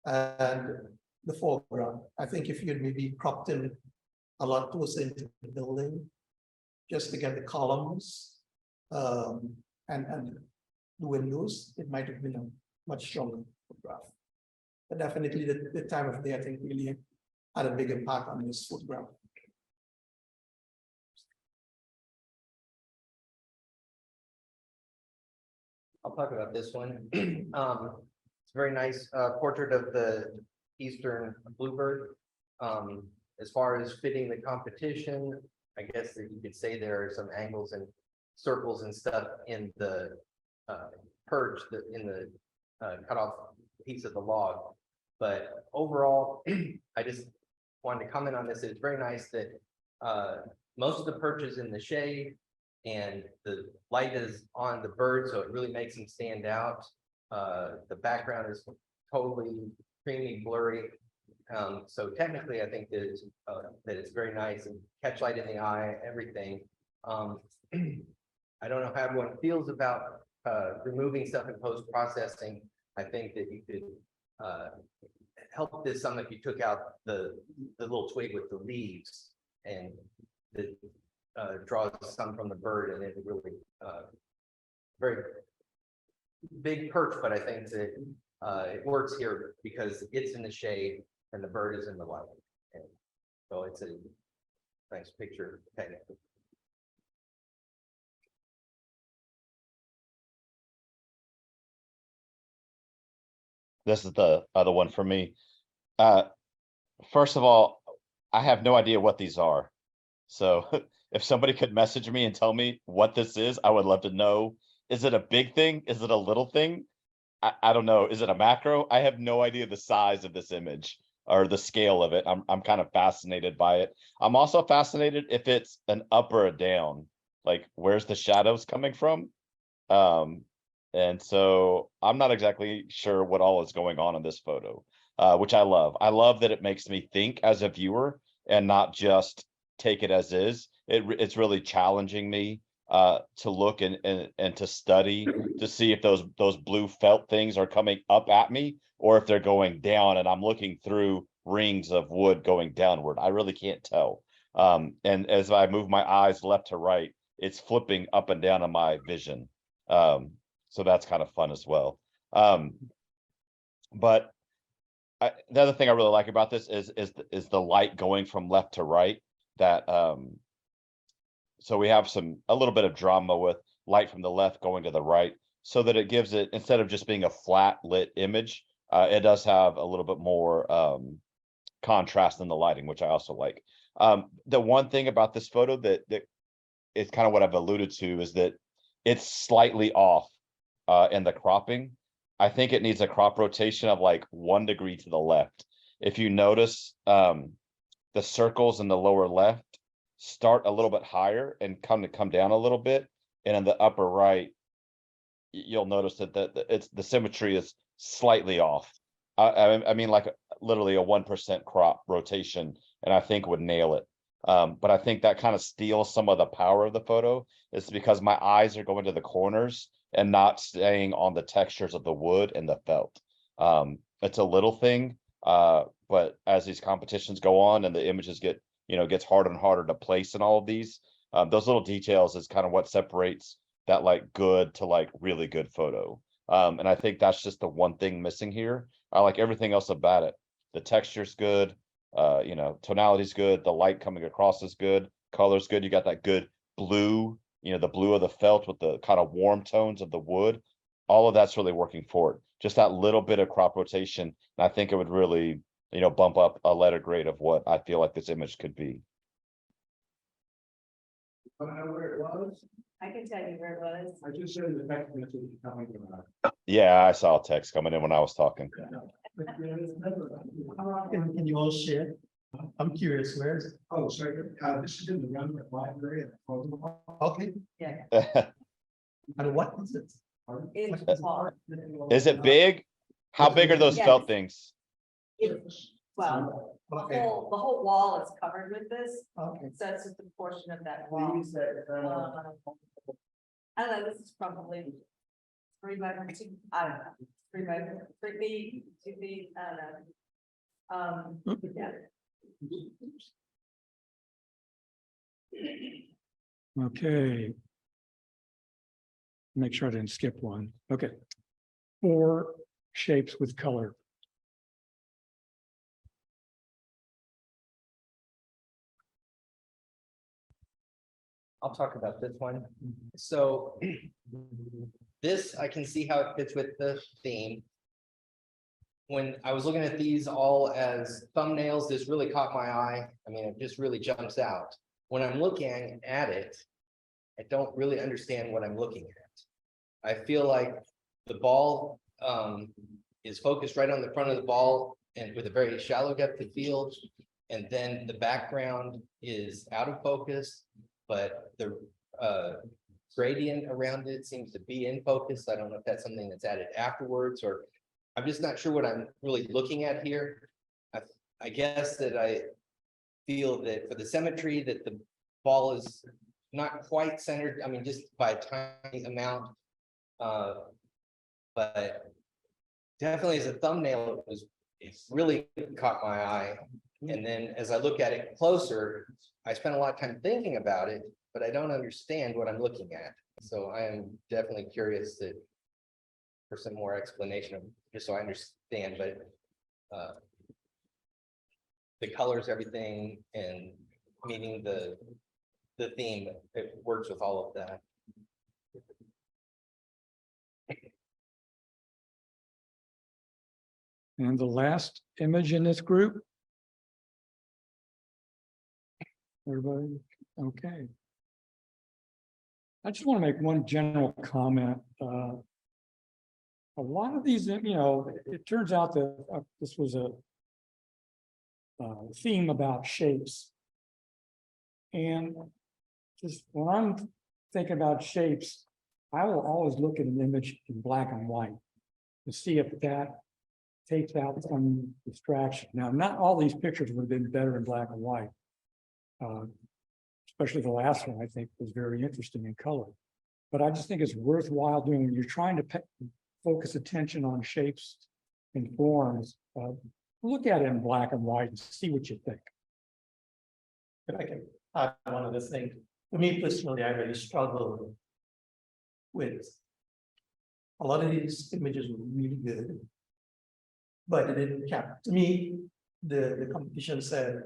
and the foreground. I think if you'd maybe cropped in a lot closer into the building, just to get the columns and the windows, it might have been a much stronger photograph. But definitely the time of day, I think, really had a big impact on this photograph. I'll talk about this one. It's a very nice portrait of the eastern bluebird. As far as fitting the competition, I guess that you could say there are some angles and circles and stuff in the perch, in the cut off piece of the log. But overall, I just wanted to comment on this. It's very nice that most of the perch is in the shade and the light is on the bird, so it really makes them stand out. The background is totally creamy, blurry. So technically, I think that it's very nice and catch light in the eye, everything. I don't know how everyone feels about removing stuff in post-processing. I think that you could help this some if you took out the little twig with the leaves and the draws some from the bird, and it really very big perch, but I think that it works here because it's in the shade and the bird is in the light. And so it's a nice picture technically. This is the other one for me. First of all, I have no idea what these are. So if somebody could message me and tell me what this is, I would love to know. Is it a big thing? Is it a little thing? I don't know. Is it a macro? I have no idea the size of this image. or the scale of it. I'm kind of fascinated by it. I'm also fascinated if it's an up or a down, like where's the shadows coming from? And so I'm not exactly sure what all is going on in this photo, which I love. I love that it makes me think as a viewer and not just take it as is. It's really challenging me to look and to study to see if those blue felt things are coming up at me or if they're going down and I'm looking through rings of wood going downward. I really can't tell. And as I move my eyes left to right, it's flipping up and down in my vision. So that's kind of fun as well. But the other thing I really like about this is the light going from left to right. That so we have a little bit of drama with light from the left going to the right, so that it gives it, instead of just being a flat lit image, it does have a little bit more contrast in the lighting, which I also like. The one thing about this photo that is kind of what I've alluded to is that it's slightly off in the cropping. I think it needs a crop rotation of like 1 degree to the left. If you notice, the circles in the lower left start a little bit higher and come down a little bit, and in the upper right, you'll notice that the symmetry is slightly off. I mean, like literally a 1% crop rotation, and I think would nail it. But I think that kind of steals some of the power of the photo. It's because my eyes are going to the corners and not staying on the textures of the wood and the felt. It's a little thing, but as these competitions go on and the images gets harder and harder to place in all of these, those little details is kind of what separates that like good to like really good photo. And I think that's just the one thing missing here. I like everything else about it. The texture's good, tonality's good, the light coming across is good, color's good. You got that good blue, the blue of the felt with the kind of warm tones of the wood. All of that's really working for it. Just that little bit of crop rotation, and I think it would really, bump up a letter grade of what I feel like this image could be. I don't know where it was. I can tell you where it was. I just showed the text message coming from. Yeah, I saw a text coming in when I was talking. Can you all share? I'm curious, where is it? Oh, sorry, this is in the Roundup Library. Okay, Yeah. and what is it? It's small. Is it big? How big are those Yes. felt things? Well, Okay, the whole wall is covered with this, okay. so it's just a portion of that wall. I don't know, this is probably 3 by 2, I don't know, 3 by 3 feet, 2 feet, I don't know. Yeah. Okay. Make sure I didn't skip one. Okay. 4 shapes with color. I'll talk about this one. So this, I can see how it fits with the theme. When I was looking at these all as thumbnails, this really caught my eye. I mean, it just really jumps out. When I'm looking at it, I don't really understand what I'm looking at. I feel like the ball is focused right on the front of the ball and with a very shallow depth of field. And then the background is out of focus, but the gradient around it seems to be in focus. I don't know if that's something that's added afterwards, or I'm just not sure what I'm really looking at here. I guess that I feel that for the symmetry that the ball is not quite centered. I mean, just by a tiny amount. But definitely as a thumbnail, it really caught my eye. And then as I look at it closer, I spent a lot of time thinking about it, but I don't understand what I'm looking at. So I am definitely curious for some more explanation, just so I understand, but the colors, everything, and meeting the theme, it works with all of that. And the last image in this group. Everybody, okay. I just want to make one general comment. A lot of these, it turns out that this was a theme about shapes. And just when I'm thinking about shapes, I will always look at an image in black and white to see if that takes out some distraction. Now, not all these pictures would have been better in black and white. Especially the last one, I think, was very interesting in color. But I just think it's worthwhile doing when you're trying to focus attention on shapes and forms. Look at it in black and white and see what you think. If I can add one other thing, for me personally, I really struggle with a lot of these images were really good, but it didn't capture. To me, the competition said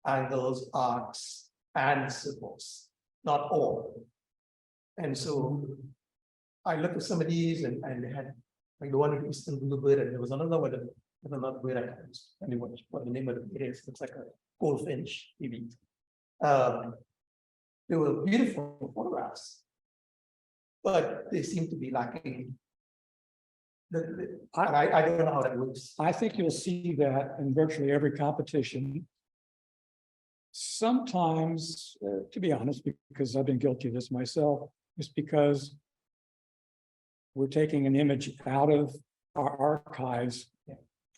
angles, arcs, and circles, not all. And so I looked at some of these and they had like the one with Eastern Bluebird, and there was another one with another bird. I can't remember what the name of it is. It's like a goldfinch, maybe. They were beautiful photographs, but they seem to be lacking. I don't know how that works. I think you'll see that in virtually every competition. Sometimes, to be honest, because I've been guilty of this myself, it's because we're taking an image out of our archives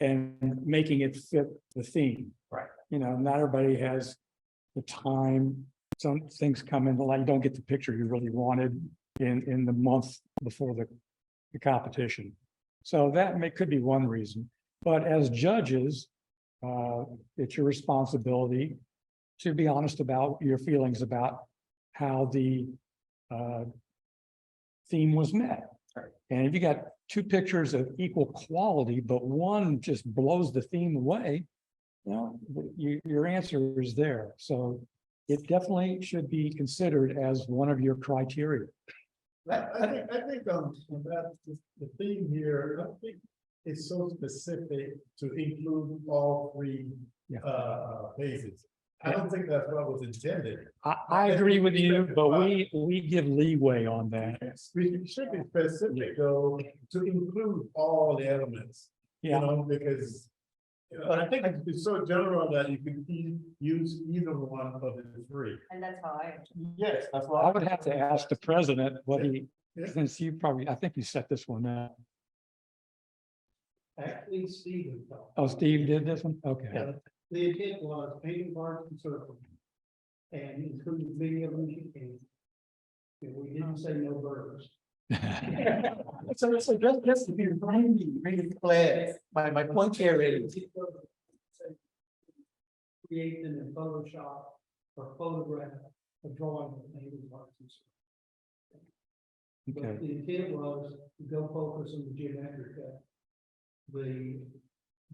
and making it fit the theme. Right. You know, not everybody has the time. Some things come in, like you don't get the picture you really wanted in the month before the competition. So that could be one reason. But as judges, it's your responsibility to be honest about your feelings about how the theme was met. Right. And if you got two pictures of equal quality, but one just blows the theme away, you know, your answer is there. So it definitely should be considered as one of your criteria. I think that the theme here, I think it's so specific to include all three phases. I don't think that's what was intended. I agree with you, but we give leeway on that. We should be specific though, to include all the elements, you Yeah. know, because I think it's so general that you can use either one of the three. And that's how I. Yes, that's why. I would have to ask the president what he, Yeah. since you probably, I think you set this one up. Actually, Steve. Oh, Steve did this one? Okay. The intent was painting parts and circles. And including video and we didn't say no birds. So just to be really clear, my point here is Create them in Photoshop or photograph a drawing of painting parts and circles. Okay. But the intent was to go focus on the geometric, the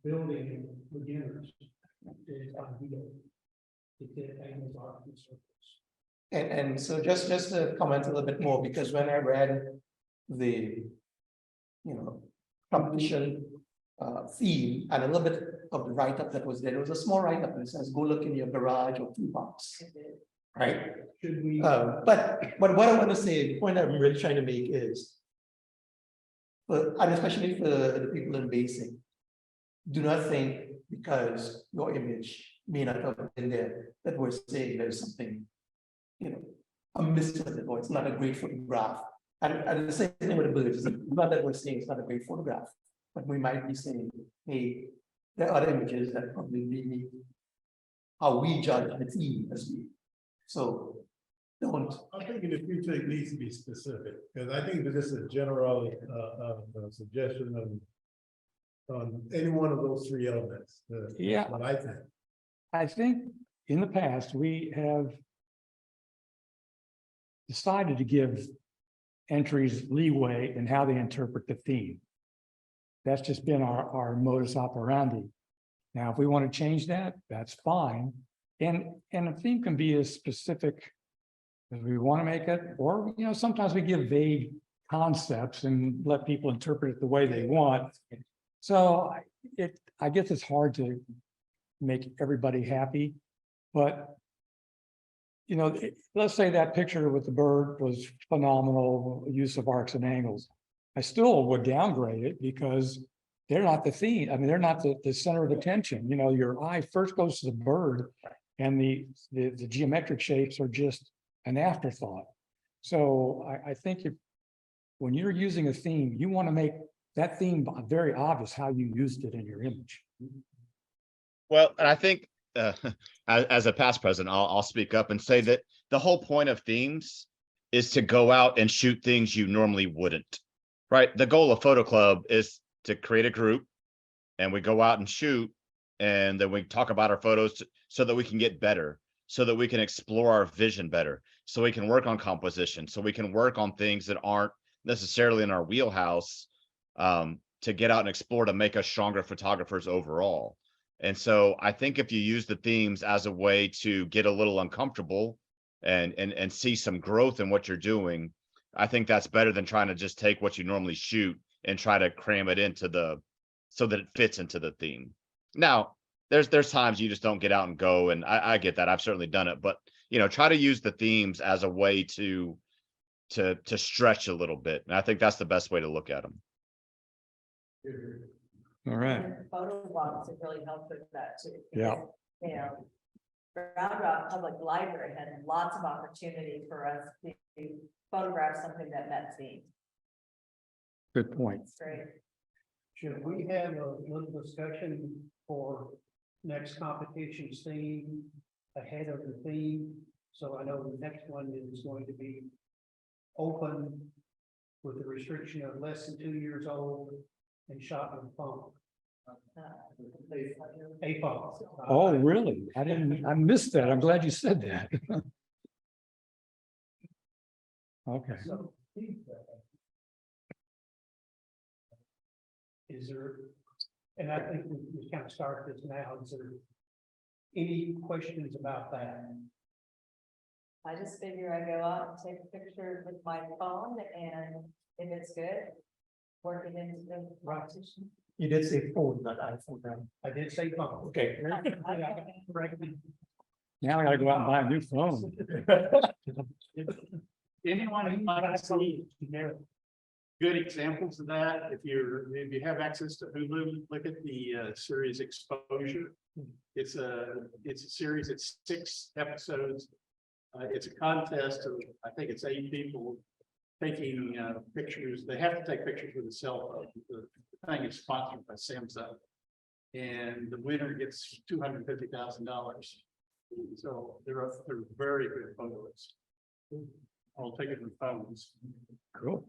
building beginners. Is ideal. To get angles, arcs, and circles. and so just to comment a little bit more, because when I read the competition theme and a little bit of the write-up that was there was a small write-up that says go look in your garage or toolbox, right? Should we? But what I want to say, the point I'm really trying to make is, and especially for the people in basing, do not think because your image may not have been there that we're saying there's something, amiss with it, or it's not a great photograph. And the same thing with the birds, not that we're saying it's not a great photograph, but we might be saying, hey, there are other images that probably really how we judge the theme as we. So don't. I think in the future it needs to be specific, because I think this is a general suggestion on any one of those three elements. Yeah. What I think. I think in the past, we have decided to give entries leeway in how they interpret the theme. That's just been our modus operandi. Now, if we want to change that, that's fine. And a theme can be as specific as we want to make it, or, sometimes we give vague concepts and let people interpret it the way they want. So I guess it's hard to make everybody happy, but let's say that picture with the bird was phenomenal use of arcs and angles. I still would downgrade it because they're not the theme. I mean, they're not the center of attention. You know, your eye first goes to the bird and the geometric shapes are just an afterthought. So I think when you're using a theme, you want to make that theme very obvious how you used it in your image. Well, and I think as a past president, I'll speak up and say that the whole point of themes is to go out and shoot things you normally wouldn't. Right? The goal of Photo Club is to create a group and we go out and shoot and then we talk about our photos so that we can get better, so that we can explore our vision better, so we can work on composition, so we can work on things that aren't necessarily in our wheelhouse, to get out and explore to make us stronger photographers overall. And so I think if you use the themes as a way to get a little uncomfortable and see some growth in what you're doing, I think that's better than trying to just take what you normally shoot and try to cram it into so that it fits into the theme. Now, there's times you just don't get out and go, and I get that. I've certainly done it, but you know, try to use the themes as a way to stretch a little bit. And I think that's the best way to look at them. All right. And photo walks have really helped with that too. Yeah. because, You know, Round Rock Public Library had lots of opportunity for us to photograph something that met theme. Good point. It's great. Should we have a little discussion for next competition theme ahead of the theme? So I know the next one is going to be open with the restriction of less than 2 years old and shot with a phone. A phone. Oh, really? I missed that. I'm glad you said that. Okay. So, is there, and I think we kind of start this now, is there any questions about that? I just figure I go out and take a picture with my phone and if it's good, work it into the competition. You did say phone, not iPhone, right? I did say phone. Okay. Now I gotta go out and buy a new phone. Anyone who might see good examples of that, if you have access to Hulu, look at the series Exposure. It's a series, it's 6 episodes. It's a contest of, I think it's 8 people taking pictures. They have to take pictures with a cell phone. The thing is sponsored by Samsung. And the winner gets $250,000. So they're very good photos. I'll take it with phones. Cool.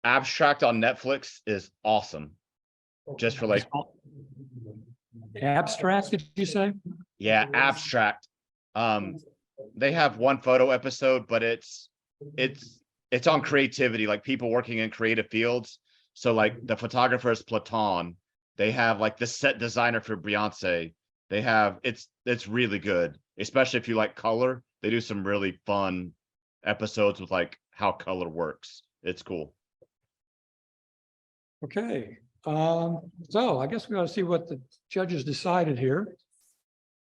Abstract on Netflix is awesome. Just for like, Abstract, did you say? yeah, Abstract. They have one photo episode, but it's on creativity, like people working in creative fields. So like the photographer is Platon. They have like the set designer for Beyonce. They have, it's really good, especially if you like color. They do some really fun episodes with like how color works. It's cool. Okay, so I guess we ought to see what the judges decided here.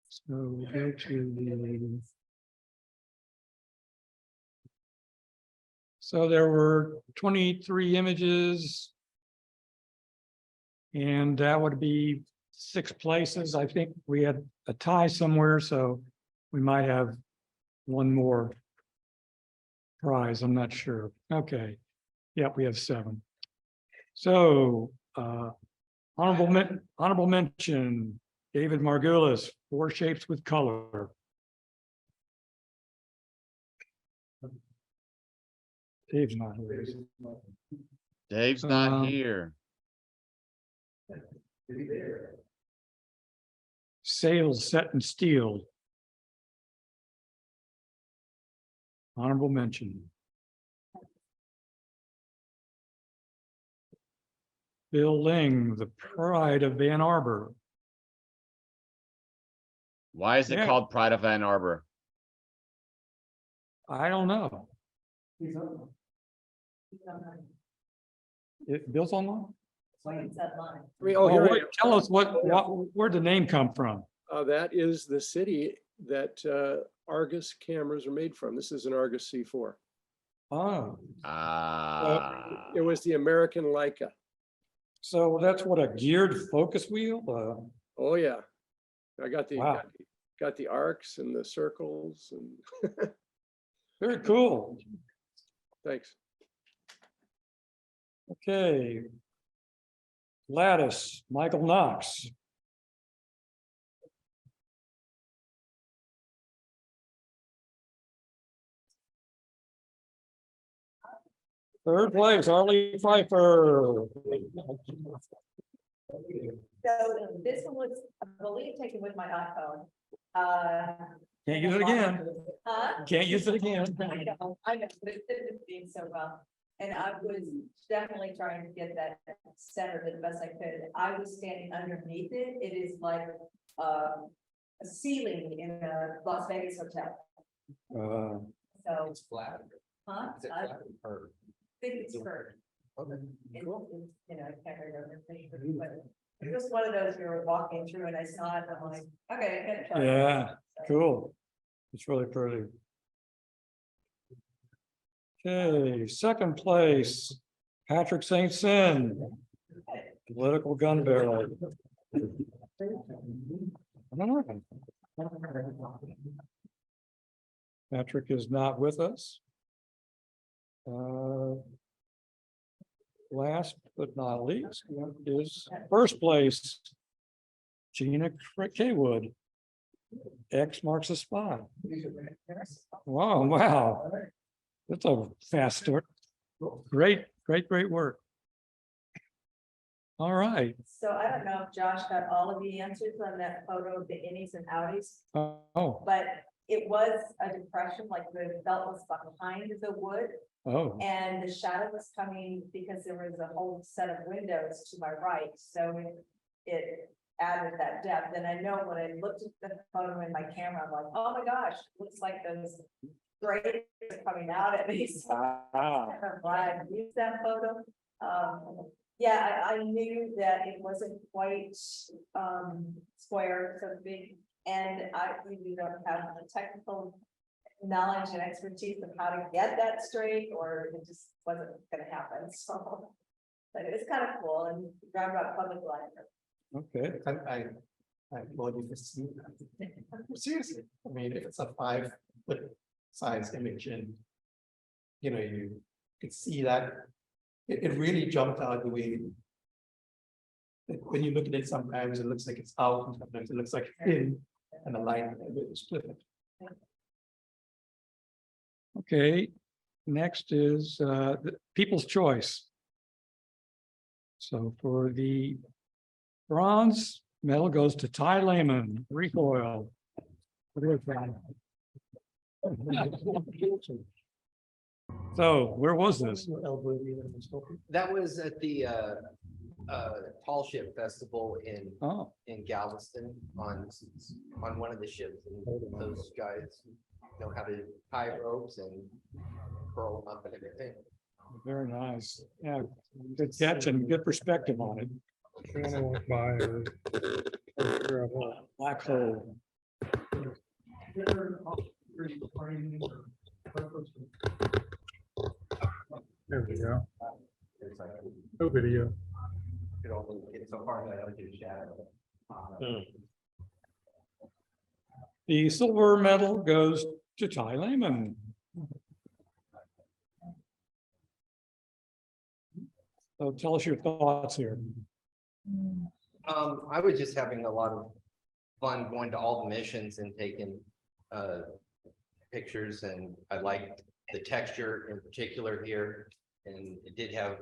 So we go to the. So there were 23 images. And that would be 6 places. I think we had a tie somewhere, so we might have one more prize. I'm not sure. Okay. Yep, we have 7. So honorable mention, David Margulis, 4 Shapes with Color. Dave's not here. Dave's not here. Sails set in steel. Honorable mention. Bill Ling, the Pride of Ann Arbor. Why is it Yeah. called Pride of Ann Arbor? I don't know. Bill's online? It's that line. Well, tell us where'd the name come from? That is the city that Argus cameras are made from. This is an Argus C4. Oh, Ah, It was the American Leica. So that's what, a geared focus wheel? Oh, yeah. I got Wow. got the arcs and the circles and Very cool. thanks. Okay. Lattice, Michael Knox. Third place, Arlie Pfeiffer. So this one was, I believe, taken with my iPhone. Can't use it again. Huh? Can't use it again. I know, but it didn't seem so well. And I was definitely trying to get that centered the best I could. I was standing underneath it. It is like a ceiling in a Las Vegas hotel. So, It's flat. huh? Is it I flat or? think it's curved. Okay. You know, I can't remember, but it was one of those you were walking through and I saw it, and I'm like, okay, I gotta try it. Yeah, So, cool. It's really pretty. Okay, second place, Patrick St. Cyr, political gun barrel. I don't know. Patrick is not with us. Last but not least is first place, Gina Kaywood. X marks the spot. Wow, wow. That's a fast start. Great work. All right. So I don't know if Josh got all of the answers on that photo of the innies and outies, Oh, but it was a depression, like the belt was behind the wood. oh, And the shadow was coming because there was a whole set of windows to my right, so it added that depth. And I know when I looked at the photo in my camera, I'm like, oh my gosh, looks like those grays are coming out at me. So I'm glad I used that photo. Yeah, I knew that it wasn't quite square, so big, and I really don't have the technical knowledge and expertise of how to get that straight, or it just wasn't gonna happen, so. But it was kind of cool, and Grand Rock Public Library. okay. I applaud you for seeing that. Seriously, I mean, if it's a 5-foot size image and you could see that, it really jumped out the way. When you look at it, sometimes it looks like it's out, and sometimes it looks like in, and the line is perfect. Okay, next is the People's Choice. So for the bronze medal goes to Ty Lehman, recoil. So where was this? That was at the Tall Ship Festival Oh, in Galveston on one of the ships. And those guys know how to tie ropes and curl them up and everything. very nice. Yeah, good catch and good perspective on it. Black hole. There we go. It's like, No video. it only gets so far that I don't do shadow. The silver medal goes to Ty Lehman. So tell us your thoughts here. I was just having a lot of fun going to all the missions and taking pictures, and I liked the texture in particular here. And it did have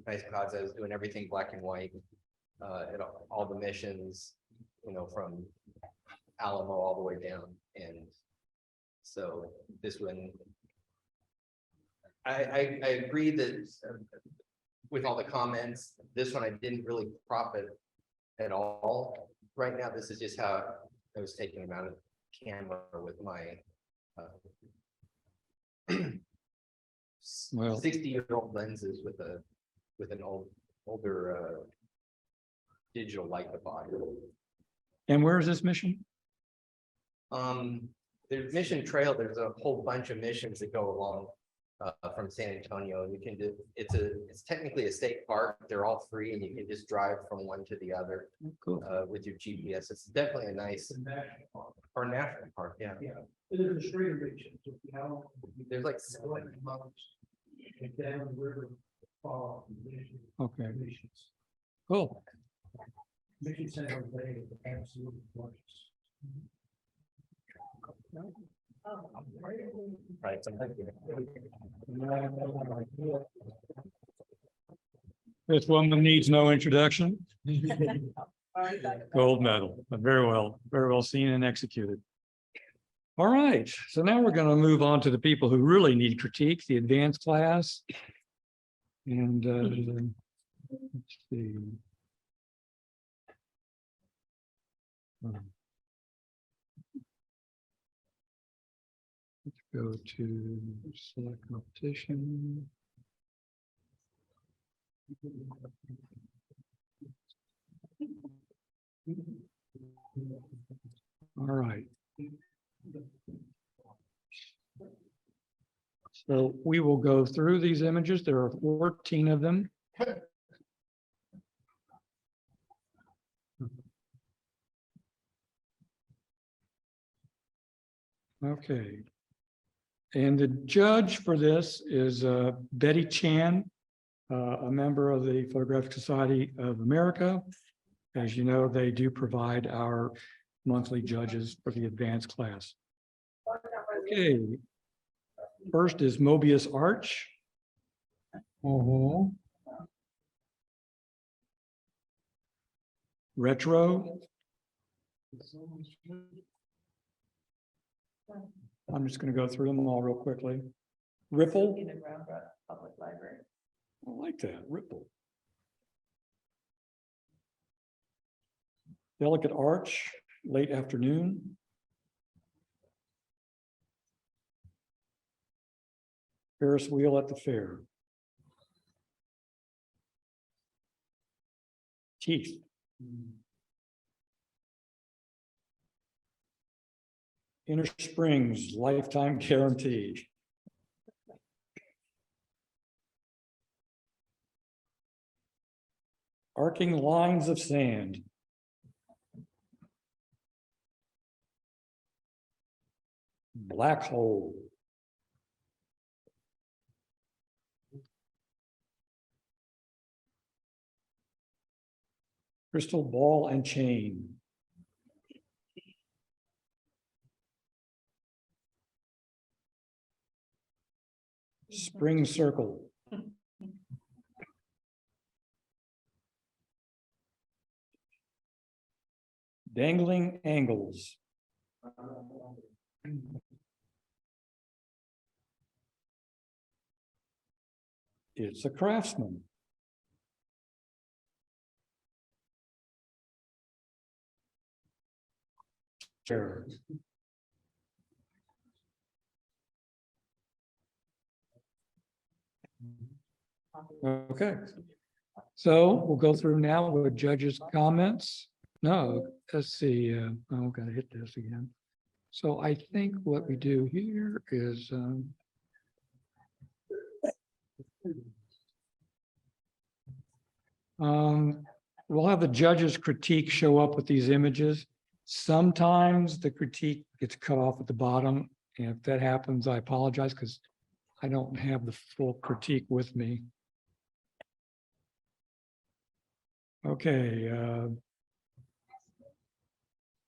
nice clouds. I was doing everything black and white at all the missions, from Alamo all the way down. And so this one, I agree that with all the comments, this one I didn't really crop it at all. Right now, this is just how I was taking them out of camera with my Well, 60-year-old lenses with an older digital light body. and where is this mission? There's mission trail. There's a whole bunch of missions that go along from San Antonio. You can do, it's technically a state park. They're all free and you can just drive from one to the other, Cool. with your GPS. It's definitely a nice, or national park, yeah. It is a stream region, so you know, There's like, down the river. Okay, cool. Mission San Jose is absolutely gorgeous. right, sometimes. This woman needs no introduction. Gold medal, but very well seen and executed. All right, so now we're going to move on to the people who really need critique, the advanced class. And let's see. Let's go to select competition. All right. So we will go through these images. There are 14 of them. Okay. And the judge for this is Betty Chan, a member of the Photographic Society of America. As you know, they do provide our monthly judges for the advanced class. Okay. First is Mobius Arch. Retro. I'm just going to go through them all real quickly. Ripple. In the Ground Rock Public Library. I like that, Ripple. Delicate Arch, late afternoon. Ferris wheel at the fair. Teeth. Inner Springs, lifetime guarantee. Arcing lines of sand. Black hole. Crystal ball and chain. Spring circle. Dangling angles. It's a craftsman. Sure. Okay. So we'll go through now with judges' comments. No, let's see. Oh, gotta hit this again. So I think what we do here is we'll have the judges' critique show up with these images. Sometimes the critique gets cut off at the bottom. And if that happens, I apologize because I don't have the full critique with me. Okay.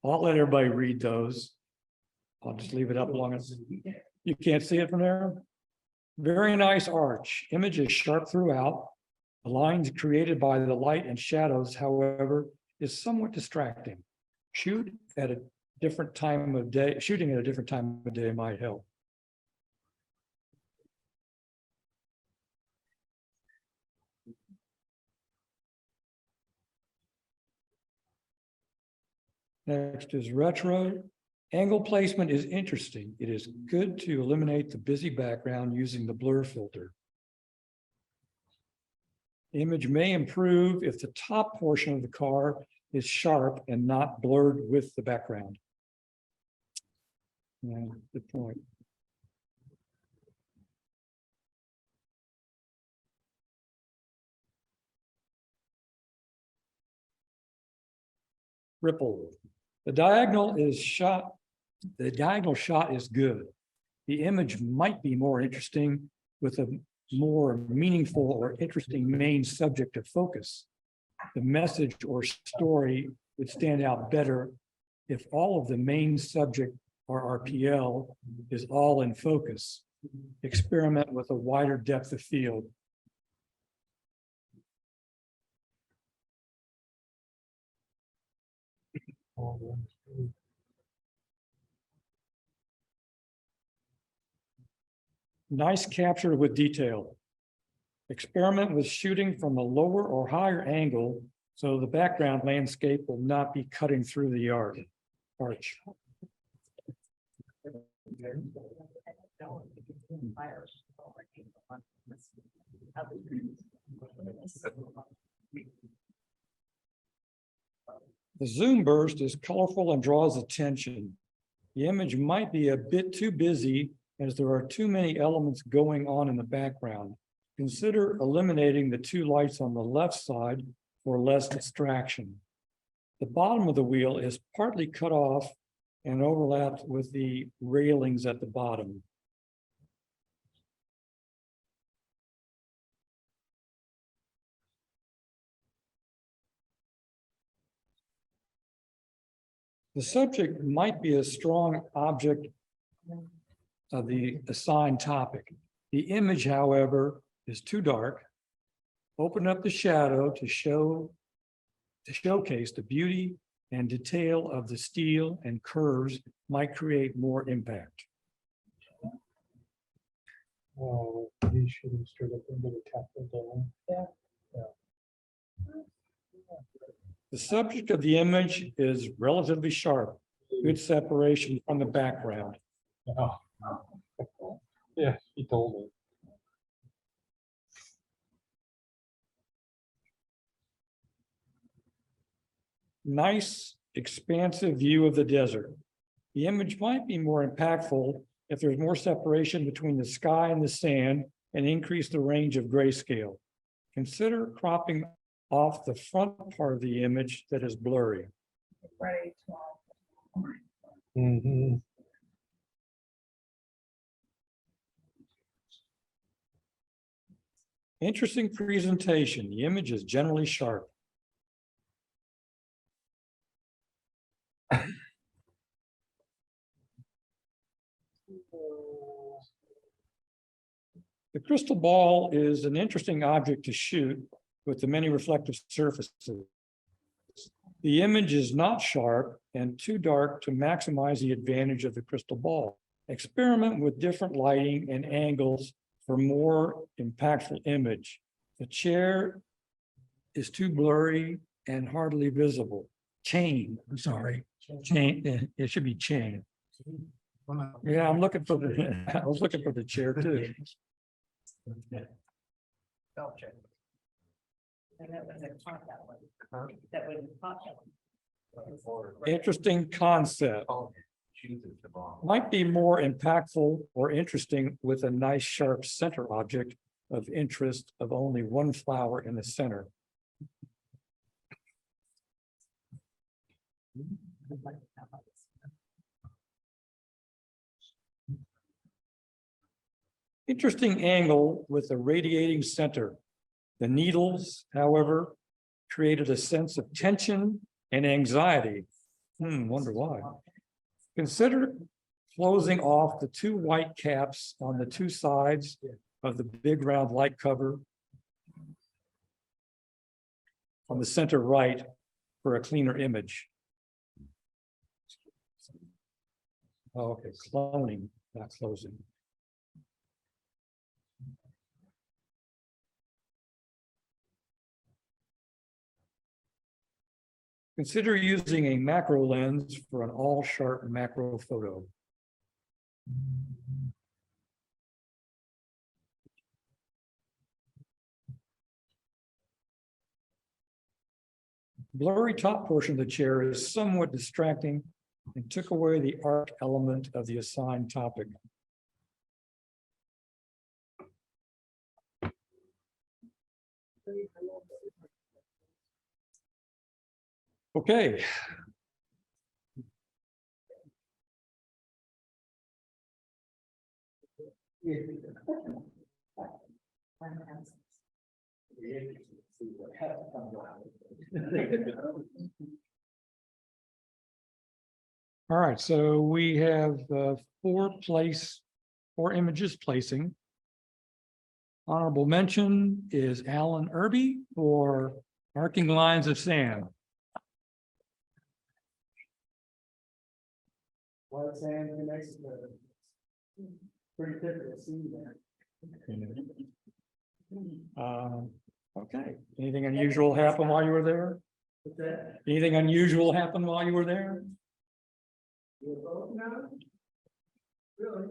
I'll let everybody read those. I'll just leave it up long as you can't see it from there. Very nice arch. Image is sharp throughout. The lines created by the light and shadows, however, is somewhat distracting. Shooting at a different time of day might help. Next is retro. Angle placement is interesting. It is good to eliminate the busy background using the blur filter. The image may improve if the top portion of the car is sharp and not blurred with the background. Yeah, good point. ripple. The diagonal shot is good. The image might be more interesting with a more meaningful or interesting main subject of focus. The message or story would stand out better if all of the main subject or RPL is all in focus. Experiment with a wider depth of field. Nice capture with detail. Experiment with shooting from a lower or higher angle so the background landscape will not be cutting through the arch. The zoom burst is colorful and draws attention. The image might be a bit too busy as there are too many elements going on in the background. Consider eliminating the two lights on the left side for less distraction. The bottom of the wheel is partly cut off and overlapped with the railings at the bottom. The subject might be a strong object of the assigned topic. The image, however, is too dark. Open up the shadow to showcase the beauty and detail of the steel and curves might create more impact. Oh, you should have straight up into the top of the. The subject of the image is relatively sharp, good separation from the background. Oh. Yeah, he told me. Nice, expansive view of the desert. The image might be more impactful if there's more separation between the sky and the sand and increase the range of grayscale. Consider cropping off the front part of the image that is blurry. Mm-hmm. Interesting presentation. The image is generally sharp. The crystal ball is an interesting object to shoot with the many reflective surfaces. The image is not sharp and too dark to maximize the advantage of the crystal ball. Experiment with different lighting and angles for more impactful image. The chair is too blurry and hardly visible. Chain, I'm sorry. Chain, it should be chain. Yeah, I'm looking for the, I was looking for the chair too. Interesting concept. Might be more impactful or interesting with a nice sharp center object of interest of only one flower in the center. Interesting angle with a radiating center. The needles, however, created a sense of tension and anxiety. Wonder why. Consider closing off the two white caps on the two sides of the big round light cover on the center right for a cleaner image. Oh, okay, cloning, not closing. Consider using a macro lens for an all-sharp macro photo. Blurry top portion of the chair is somewhat distracting and took away the arc element of the assigned topic. Okay, All right, so we have four images placing. Honorable mention is Alan Irby for marking lines of sand. White sand connects to pretty typical scene there. Okay, anything unusual happen while you were there? What's that? Anything unusual happen while you were there? You're both now? Really?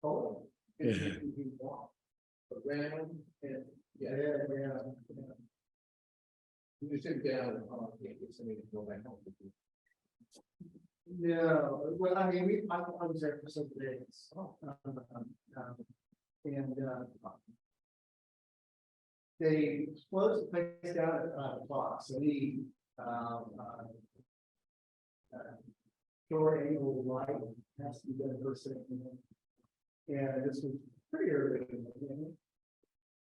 Oh. Around and, yeah, you sit down, can't get somebody to go back home. Yeah, well, I mean, I was there for some days. And, they closed the place down at 5 o'clock, so we, door angle light has to be done first thing. And this was pretty early. In the morning.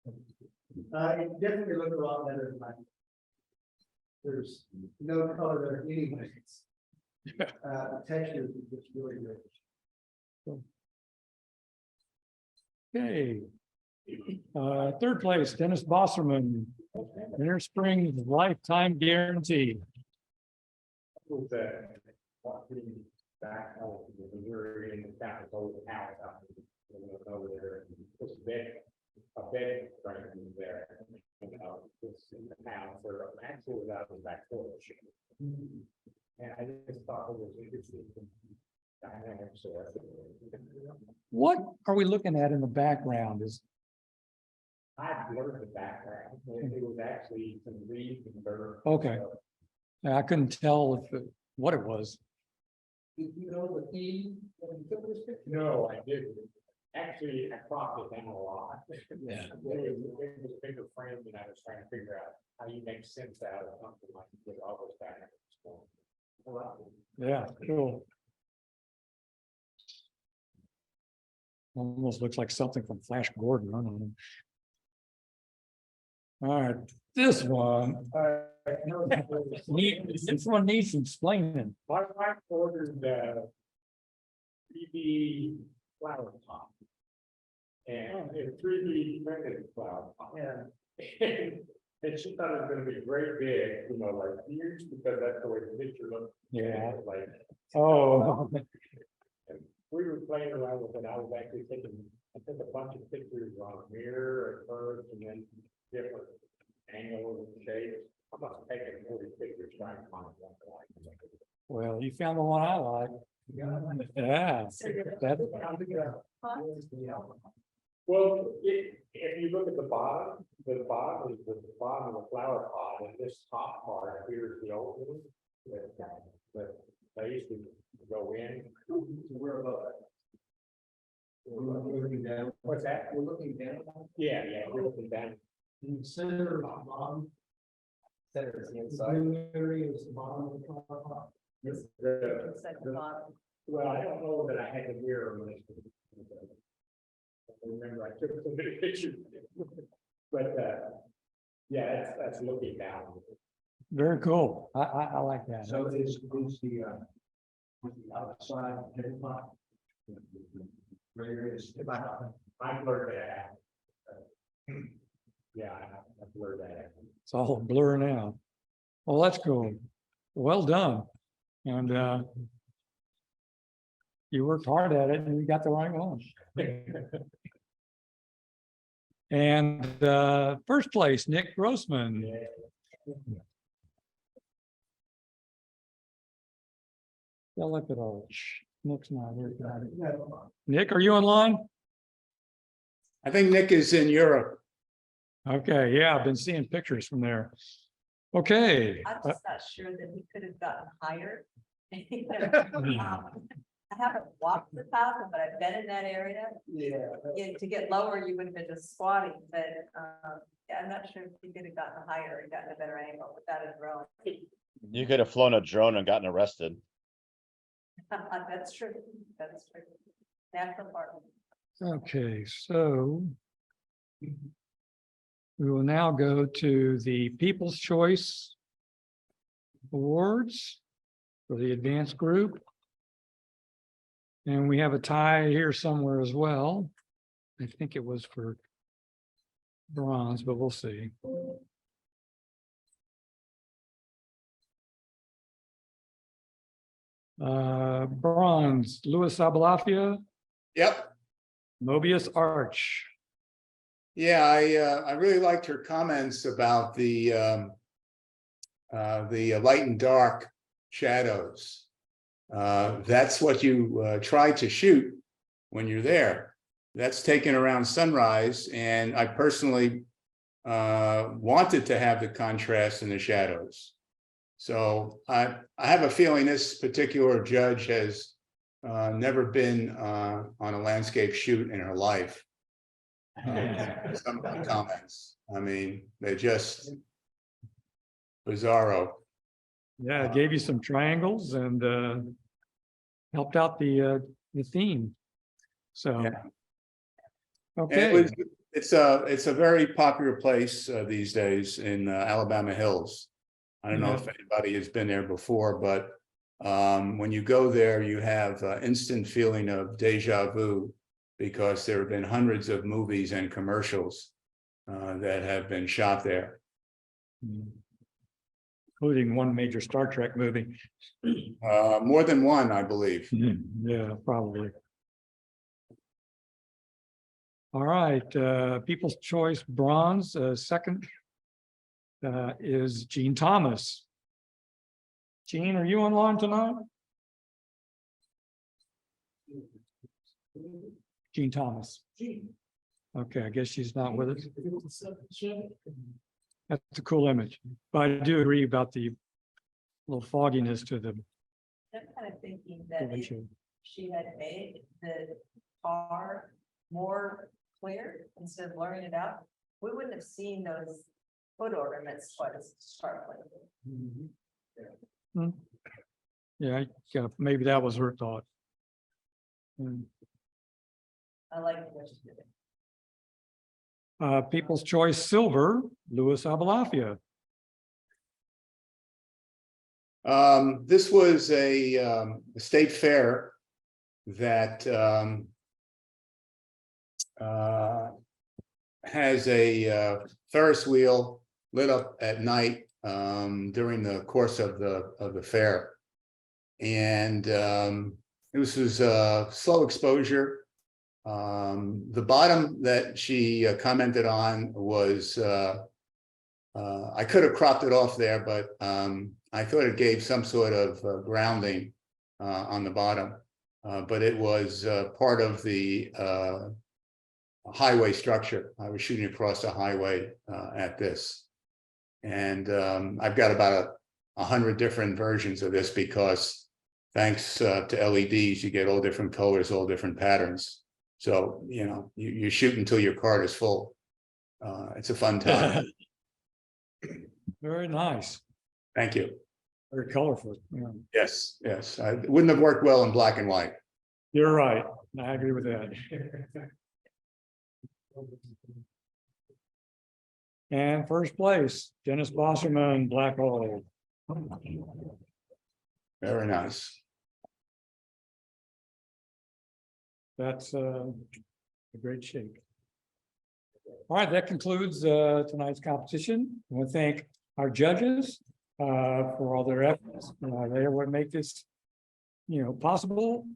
It definitely looked a lot better than mine. There's no color there anyways. The texture is just really rich. Okay. Third place, Dennis Bosserman, Inner Springs Lifetime Guarantee. Back we were in the capital house over there. This a bed frame there. This in the house or actually without the back porch. And I just thought it was interesting. What are we looking at in the background? Is I blurred the background. It was actually some reeds and birds. okay. I couldn't tell if what it was. Did you know the theme when you took this picture? No, I didn't. Actually, I cropped it down a lot. Yeah. It was a bigger frame and I was trying to figure out how you make sense out of something like with all those backgrounds. Yeah, cool. Almost looks like something from Flash Gordon. I don't know. All right, this one. This one needs some explaining. My wife ordered the 3D flower pot. And it's 3D printed flower pot. Yeah. And she thought it was gonna be great big, you know, like huge, because that's the way the picture looked. Yeah. Like, Oh, we were playing around with it. I was actually I took a bunch of pictures on a mirror at first and then different angles and shapes. I must have taken 40 pictures trying to find one that I liked. well, you found the one I like. Yeah. Well, if you look at the bottom is the bottom of the flower pot, and this top part, here's the opening. That place to go in. We're above it. We're looking down. What's that? We're looking down. Yeah, we're looking down. In the center of the bottom. Center is the The inside. blue area is the bottom of the car. The- It's at the bottom. Well, I don't know that I had the mirror on this. I remember I took some good pictures. But, yeah, that's looking down. Very cool. I like that. So is the outside, where it is. I blurred that out. Yeah, I blurred that out. It's all a blur now. Well, that's cool. Well done. And you worked hard at it and you got the right one. And first place, Nick Grossman. Yeah, look at all. Nick's not here. Nick, are you online? I think Nick is in Europe. Okay, yeah, I've been seeing pictures from there. Okay. I'm just not sure that he could have gotten higher. I haven't walked the path, but I've been in that area. Yeah. To get lower, you would have been just squatting, but yeah, I'm not sure if he could have gotten higher and gotten a better angle without a drone. You could have flown a drone and gotten arrested. That's true. That's true. National Park. Okay, so we will now go to the People's Choice Awards for the advanced group. And we have a tie here somewhere as well. I think it was for bronze, but we'll see. Bronze, Louis Abalafia, Yep. Mobius Arch. Yeah, I really liked her comments about the light and dark shadows. That's what you try to shoot when you're there. That's taken around sunrise, and I personally wanted to have the contrast in the shadows. So I have a feeling this particular judge has never been on a landscape shoot in her life. Some of the comments, I mean, they're just bizarro. Yeah, it gave you some triangles and helped out the theme. So. Yeah. And Okay. it's a very popular place these days in Alabama Hills. I don't know if anybody has been there before, but when you go there, you have instant feeling of deja vu, because there have been hundreds of movies and commercials that have been shot there. Including one major Star Trek movie. More than one, I believe. Yeah, probably. All right, People's Choice Bronze, second is Gene Thomas. Gene, are you online tonight? Gene Thomas. Okay, I guess she's not with us. That's a cool image, but I do agree about the little fogginess to the. I'm kind of thinking that if she had made the car more clear instead of blurring it out, we wouldn't have seen those foot ornaments quite as sharply. Yeah, maybe that was her thought. I like what she did. People's Choice Silver, Louis Abalafia. This was a state fair that has a Ferris wheel lit up at night during the course of the fair. And this was slow exposure. The bottom that she commented on was I could have cropped it off there, but I thought it gave some sort of grounding on the bottom. But it was part of the highway structure. I was shooting across a highway at this. And I've got about 100 different versions of this, because thanks to LEDs, you get all different colors, all different patterns. So, you know, you shoot until your card is full. It's a fun time. Very nice. Thank you. Very colorful. Yeah. Yes, yes. It wouldn't have worked well in black and white. You're right. I agree with that. And first place, Dennis Bosserman, Black Hole. Very nice. That's a great shape. All right, that concludes tonight's competition. I want to thank our judges for all their efforts. They are what make this, possible,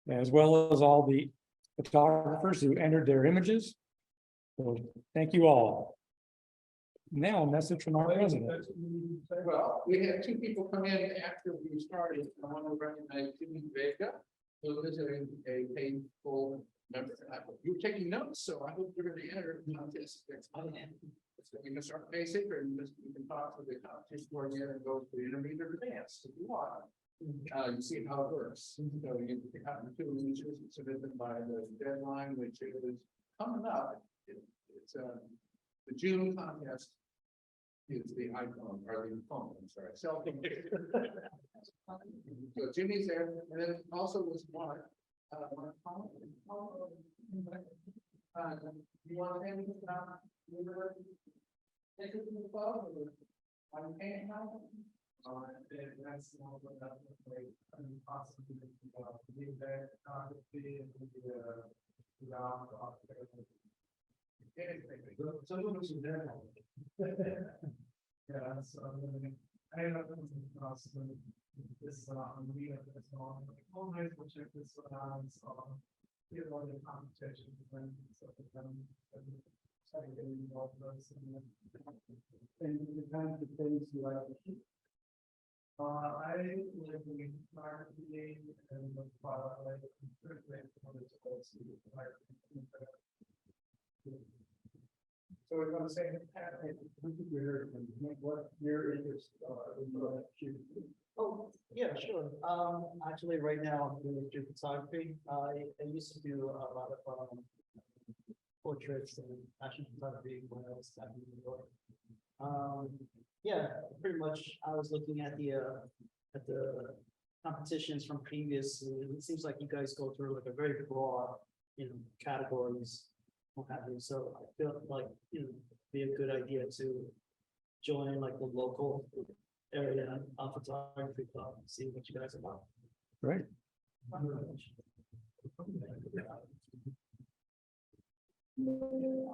as well as all the photographers who entered their images. So thank you all. Now, a message from our president. Well, we had two people come in after we started. I want to recognize Jimmy Vega, who is a paid full member. You're taking notes, so I hope you're going to enter the contest next month. So you can start basic, or you can talk to the competition coordinator and go to the intermediate advanced if you want. You see how it works. So you have two images submitted by the deadline, which is coming up. It's the June contest is the iPhone or the phone. I'm sorry, cell phone. So Jimmy's there, and then also was Mark. You want to say anything about? Take it to the club or? I'm paying now? That's not what that looks like. I mean, possibly, the event, the some of us are there. Yeah, so I don't know if it's possible. This is me, it's all, oh, nice, we'll check this one out, so. Get all the competition, and stuff like that. And the kinds of things you like to keep. I live in marketing and the product, like, so we're going to say, what your interest in shooting? Oh, yeah, sure. Actually, right now I'm doing street photography. I used to do a lot of portraits and fashion photography when I was back in New York. Yeah, pretty much. I was looking at the competitions from previous. It seems like you guys go through like a very broad, categories. What have you. So I feel like be a good idea to join like the local area photography club, see what you guys are about. Great.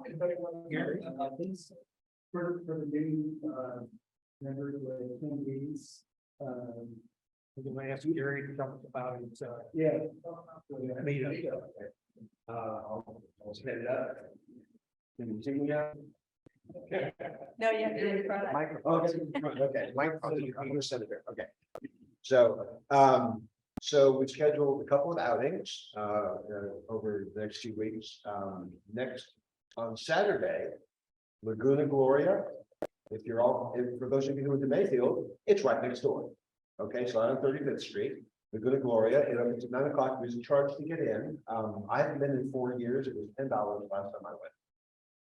Anybody want to get things for the new members of attendees? We might have to Gary to talk about it. Yeah. I'll set it up. Can you see me now? No, you have to do it in front of. Microphone, okay, microphone, I'm gonna set it there, okay. So, so we scheduled a couple of outings, over the next 2 weeks. Next, on Saturday, Laguna Gloria. If for those of you who are in Mayfield, it's right next door. Okay, so on 35th Street, Laguna Gloria, it opens at 9 o'clock, there's a charge to get in. I haven't been in 4 years, it was $10 last time I went.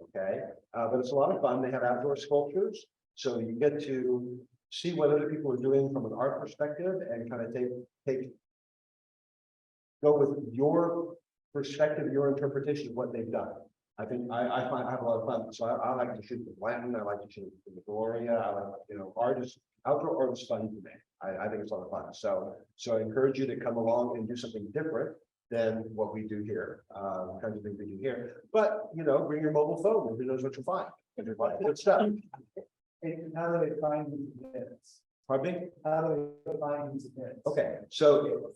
Okay, but it's a lot of fun. They have outdoor sculptures, so you get to see what other people are doing from an art perspective and kind of go with your perspective, your interpretation of what they've done. I think I have a lot of fun. So I like to shoot the Latin, I like to shoot the Gloria, I like, outdoor art is fun to me. I think it's a lot of fun. So I encourage you to come along and do something different than what we do here, the kinds of things we do here. But, bring your mobile phone, and who knows what you'll find. Good stuff. And how do they find these events? Pardon me? How do they find these events? Okay, so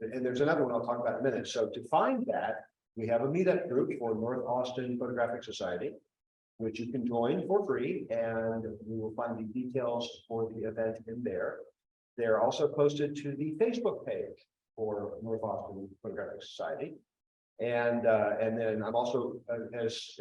and there's another one I'll talk about in a minute. So to find that, we have a meetup group for North Austin Photographic Society, which you can join for free, and we will find the details for the event in there. They're also posted to the Facebook page for North Austin Photographic Society. And then I'm also, as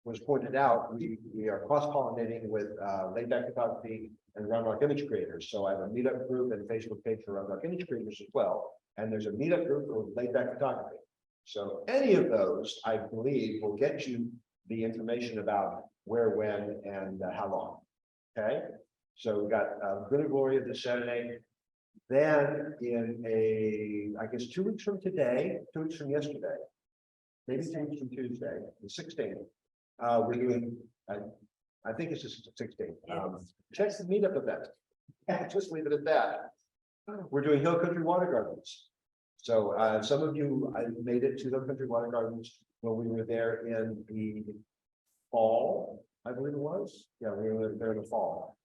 was pointed out, we are cross-pollinating with laid back photography and Round Rock image creators. So I have a meetup group and a Facebook page for Round Rock image creators as well. And there's a meetup group for laid back photography. So any of those, I believe, will get you the information about where, when, and how long. Okay, so we've got Good Gloria this Saturday. Then I guess 2 weeks from today, 2 weeks from yesterday, maybe 2 weeks from Tuesday, the 16th, we're doing, I think it's just 16th. Check the meetup event. Just leave it at that. We're doing Hill Country Water Gardens. So some of you, I made it to Hill Country Water Gardens when we were there in the fall, I believe it was. Yeah, we were there in the fall.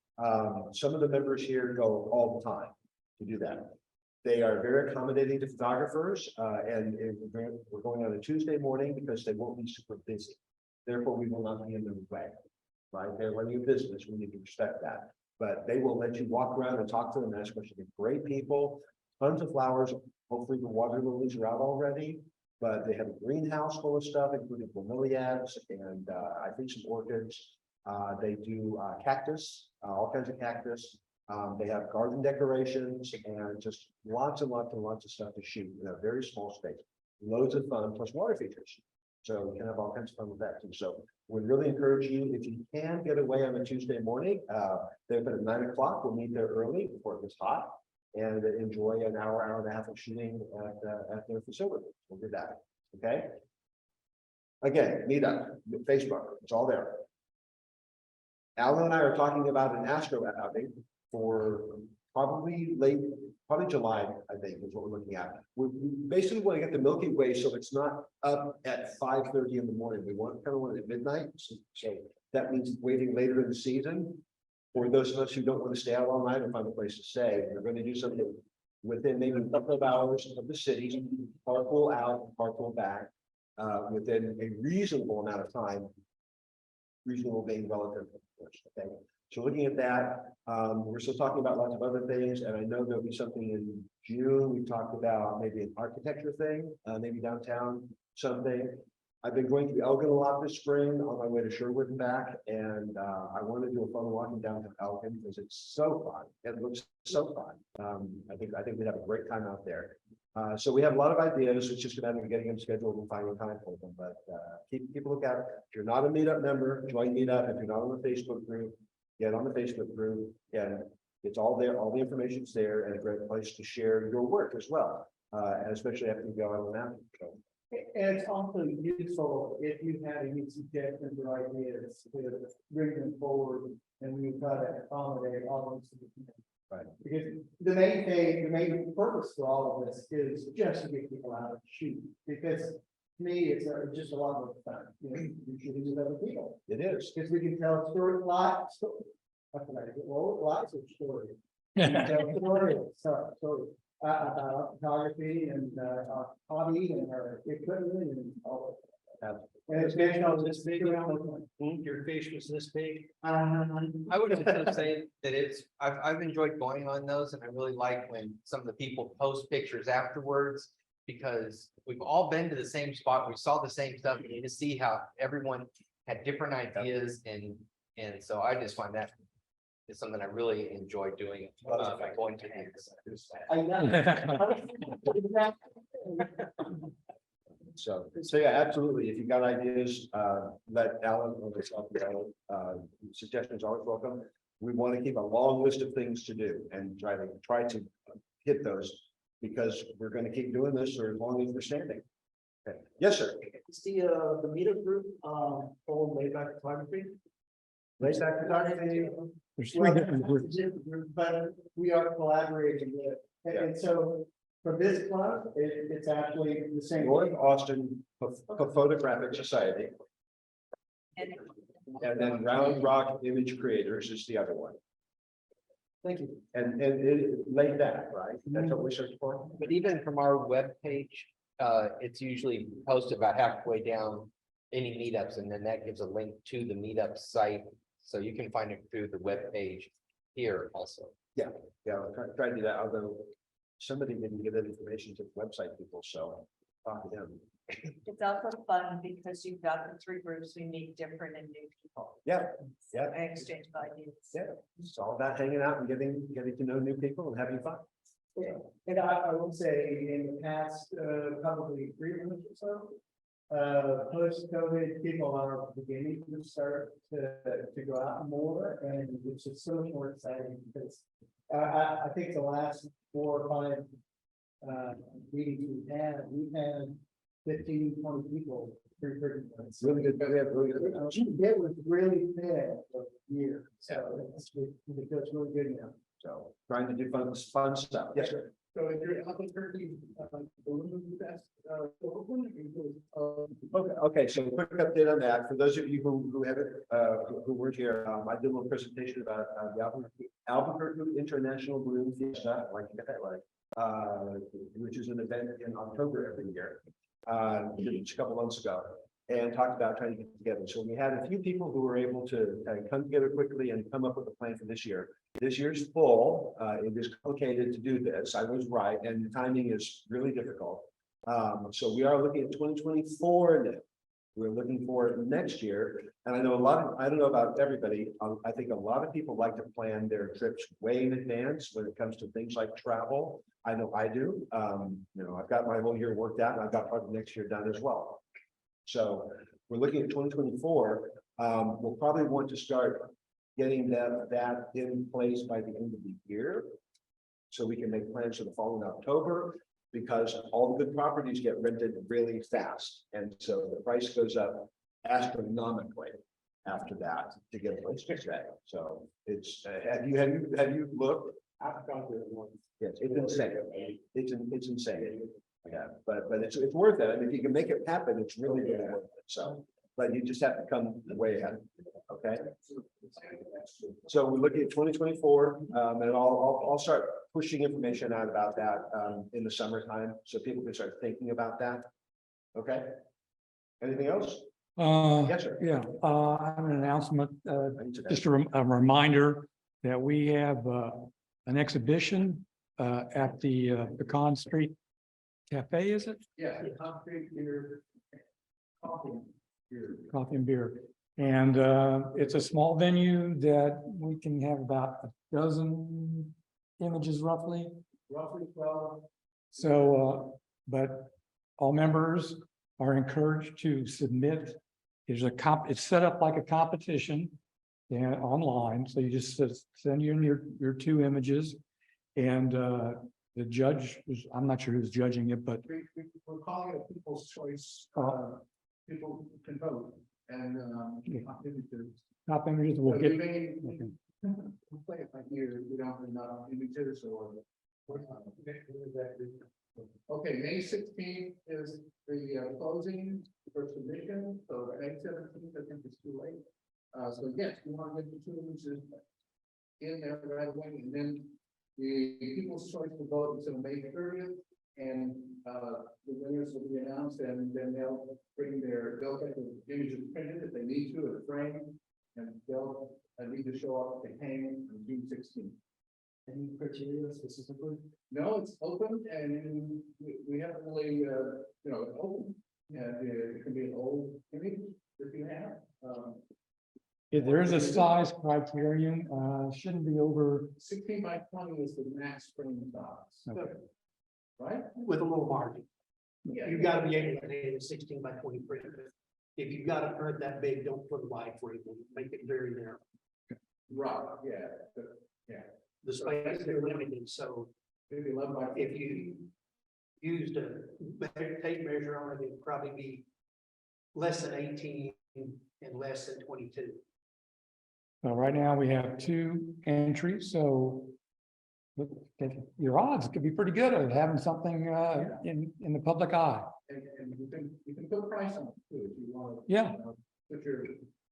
Some of the members here go all the time to do that. They are very accommodating to photographers, and we're going on a Tuesday morning because they won't be super busy. Therefore, we will not be in their way. Right? They're running a business. We need to respect that. But they will let you walk around and talk to them, ask questions. They're great people, tons of flowers. Hopefully the water lilies are out already, but they have a greenhouse full of stuff, including bromeliads and I think some orchids. They do cactus, all kinds of cactus. They have garden decorations and just lots and lots and lots of stuff to shoot in a very small space. Loads of fun, plus water features. So you can have all kinds of fun with that too. So we really encourage you, if you can get away on a Tuesday morning, they open at 9 o'clock. We'll meet there early before it gets hot. and enjoy an hour, hour and a half of shooting at their facility. We'll do that, okay? Again, meetup, Facebook, it's all there. Alan and I are talking about an Astro outing for probably July, I think, is what we're looking at. We basically want to get the Milky Way so it's not up at 5:30 in the morning. We want it at midnight. So that means waiting later in the season. For those of us who don't want to stay out all night and find a place to stay, we're going to do something within maybe a couple of hours of the city, carpool out, carpool back, within a reasonable amount of time. Reasonable being relative, of course, okay? So looking at that, we're still talking about lots of other things, and I know there'll be something in June. We talked about maybe an architecture thing, maybe downtown, something. I've been going to Elgin a lot this spring on my way to Sherwood and back, and I want to do a fun walk in downtown Elgin because it's so fun. It looks so fun. I think we'd have a great time out there. So we have a lot of ideas. It's just a matter of getting them scheduled and finding time for them. But keep a look out. If you're not a meetup member, join meetup. If you're not on the Facebook group, get on the Facebook group. And it's all there. All the information's there, and a great place to share your work as well, and especially after you go on that. So. And it's also useful if you have any suggestions or ideas to bring them forward, and we try to accommodate all those. Right. Because the main thing, the main purpose for all of this is just to get people out and shoot. Because to me, it's just a lot of fun. You know, you shooting with other people. It is. Because we can tell story, lots of stories. We can tell stories about photography and our hobby and our equipment and all of that. And it's been this big around. Your face was this big. I would also say that I've enjoyed going on those, and I really like when some of the people post pictures afterwards, because we've all been to the same spot, we saw the same stuff, and you just see how everyone had different ideas, and so I just find that is something I really enjoy doing, by going to these. So yeah, absolutely. If you've got ideas, let Alan or myself know. Suggestions are always welcome. We want to keep a long list of things to do and try to hit those, because we're going to keep doing this for as long as we're standing. Okay. Yes, sir. It's the meetup group, called Layback Photography. Layback Photography. There's three different groups. But we are collaborating with, and so for this club, it's actually the same. North Austin Photographic Society, And and then Round Rock Image Creators is the other one. Thank you. And it laid that, right? That's what we searched for. But even from our webpage, it's usually posted about halfway down any meetups, and then that gives a link to the meetup site. So you can find it through the webpage here also. Yeah, I'll try to do that, although somebody didn't give that information to the website people, so talk to them. it's also fun because you've got the three groups, we meet different and new people. Yeah, yeah. I exchange ideas. Yeah, it's all about hanging out and getting to know new people and having fun. Yeah. And I will say in the past, probably 3 months or so, post-COVID, people are beginning to start to go out more, and which is so much more exciting because I think the last 4 or 5 meetings we've had 15, 20 people. Really good. We have really good. It was really bad for a year, so it's really good now. So trying to do fun stuff. Yes, sir. So if you're Albuquerque, balloon fest, Okay, so a quick update on that. For those of you who haven't, who weren't here, I did a little presentation about the Albuquerque International Balloon Fiesta, like you got that right, which is an event in October every year. Just a couple months ago, and talked about trying to get together. So we had a few people who were able to come together quickly and come up with a plan for this year. This year's full. It is complicated to do this. I was right, and the timing is really difficult. So we are looking at 2024 now. We're looking for next year, and I know I don't know about everybody. I think a lot of people like to plan their trips way in advance when it comes to things like travel. I know I do. I've got my whole year worked out, and I've got part of next year done as well. So we're looking at 2024. We'll probably want to start getting that in place by the end of the year. so we can make plans for the following October. Because all the good properties get rented really fast, and so the price goes up astronomically after that to get a place to stay. So it's, have you looked? I've gone through one. Yes, it's insane. It's insane. Yeah, but it's worth it. I mean, if you can make it happen, it's really worth it. So, but you just have to come way ahead. Okay. So we're looking at 2024, and I'll start pushing information out about that in the summertime, so people can start thinking about that. Okay. Anything else? Yes, sir. Yeah, I have an announcement, I need to- just a reminder that we have, an exhibition, at the Pecan Street Cafe, is it? Yeah, concrete here. Coffee here. Coffee and beer. And, it's a small venue that we can have about a dozen images roughly. Roughly 12. So, but all members are encouraged to submit. There's it's set up like a competition. Yeah, online, so you just send in your two images. And the judge I'm not sure who's judging it, but We're calling it a people's choice. People can vote and top images will we get. may Okay. play it by ear. We don't have enough images or. Okay, May 16th is the closing for submission, so May 17th, I think it's too late. So yes, we want to get the two images in there right away, and then the people's choice to vote until May 30th, and the winners will be announced, and then they'll get the images printed if they need to, a frame, and they'll need to show up to hang on June 16th. Any criteria specifically? No, it's open, and we haven't really, it's open. It can be an old image if you have. If there is a size criterion, shouldn't be over. 16 by 20 is the max frame size. Okay. Right? With a little margin. Yeah. You gotta be able to hang a 16 by 20 print. If you got a print that big, don't put a wide frame, make it very narrow. Right, yeah. The space is limited, so Maybe 11 by if you used a tape measure on it, it'd probably be less than 18 and less than 22. Right now we have two entries, so your odds could be pretty good at having something in the public eye. And you can put a price on it too, if you want to. Yeah. Put your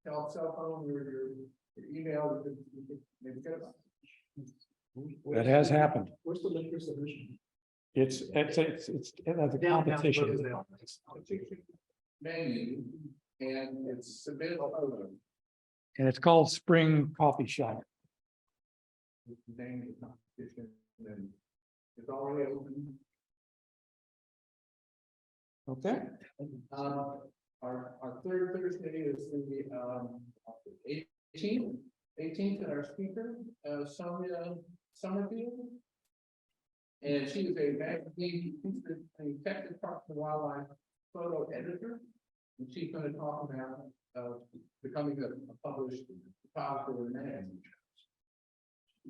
cell phone or your email, you could maybe get it. That has happened. What's the latest submission? It's a competition. Menu, and it's submitted photo. And it's called Spring Coffee Shop. Name of the competition, and it's already open. Okay. Our third Thursday is the 18th, and our speaker, Sonia Summerfield. And she is a magazine, she's the Texas Parks and Wildlife photo editor. And she's going to talk about becoming a published photographer in magazine.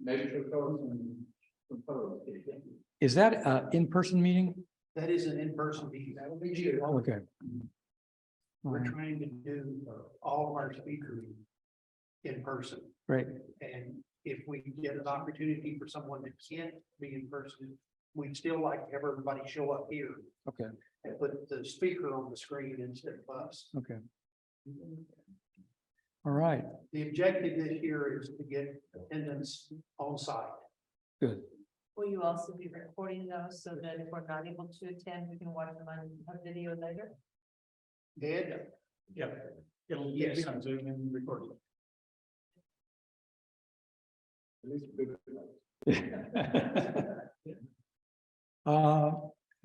Maybe she'll show some photos. Is that an in-person meeting? That is an in-person meeting. That'll be here. Okay. We're trying to do all of our speakers in person. Great. And if we can get an opportunity for someone that can't be in person, we'd still like to have everybody show up here Okay. and put the speaker on the screen instead of us. Okay. All right. The objective this year is to get attendance on site. Good. Will you also be recording those so that if we're not able to attend, we can watch them on a video later? Ed? Yeah. It'll Yes. be on Zoom and recorded. At least good.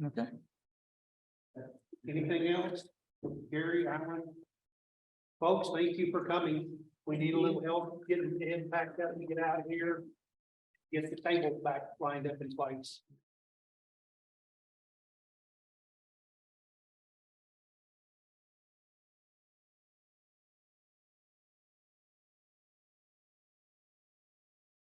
Okay. Anything else? Gary, Alan? Folks, thank you for coming. We need a little help getting the head packed up and get out of here. Get the table back lined up in place.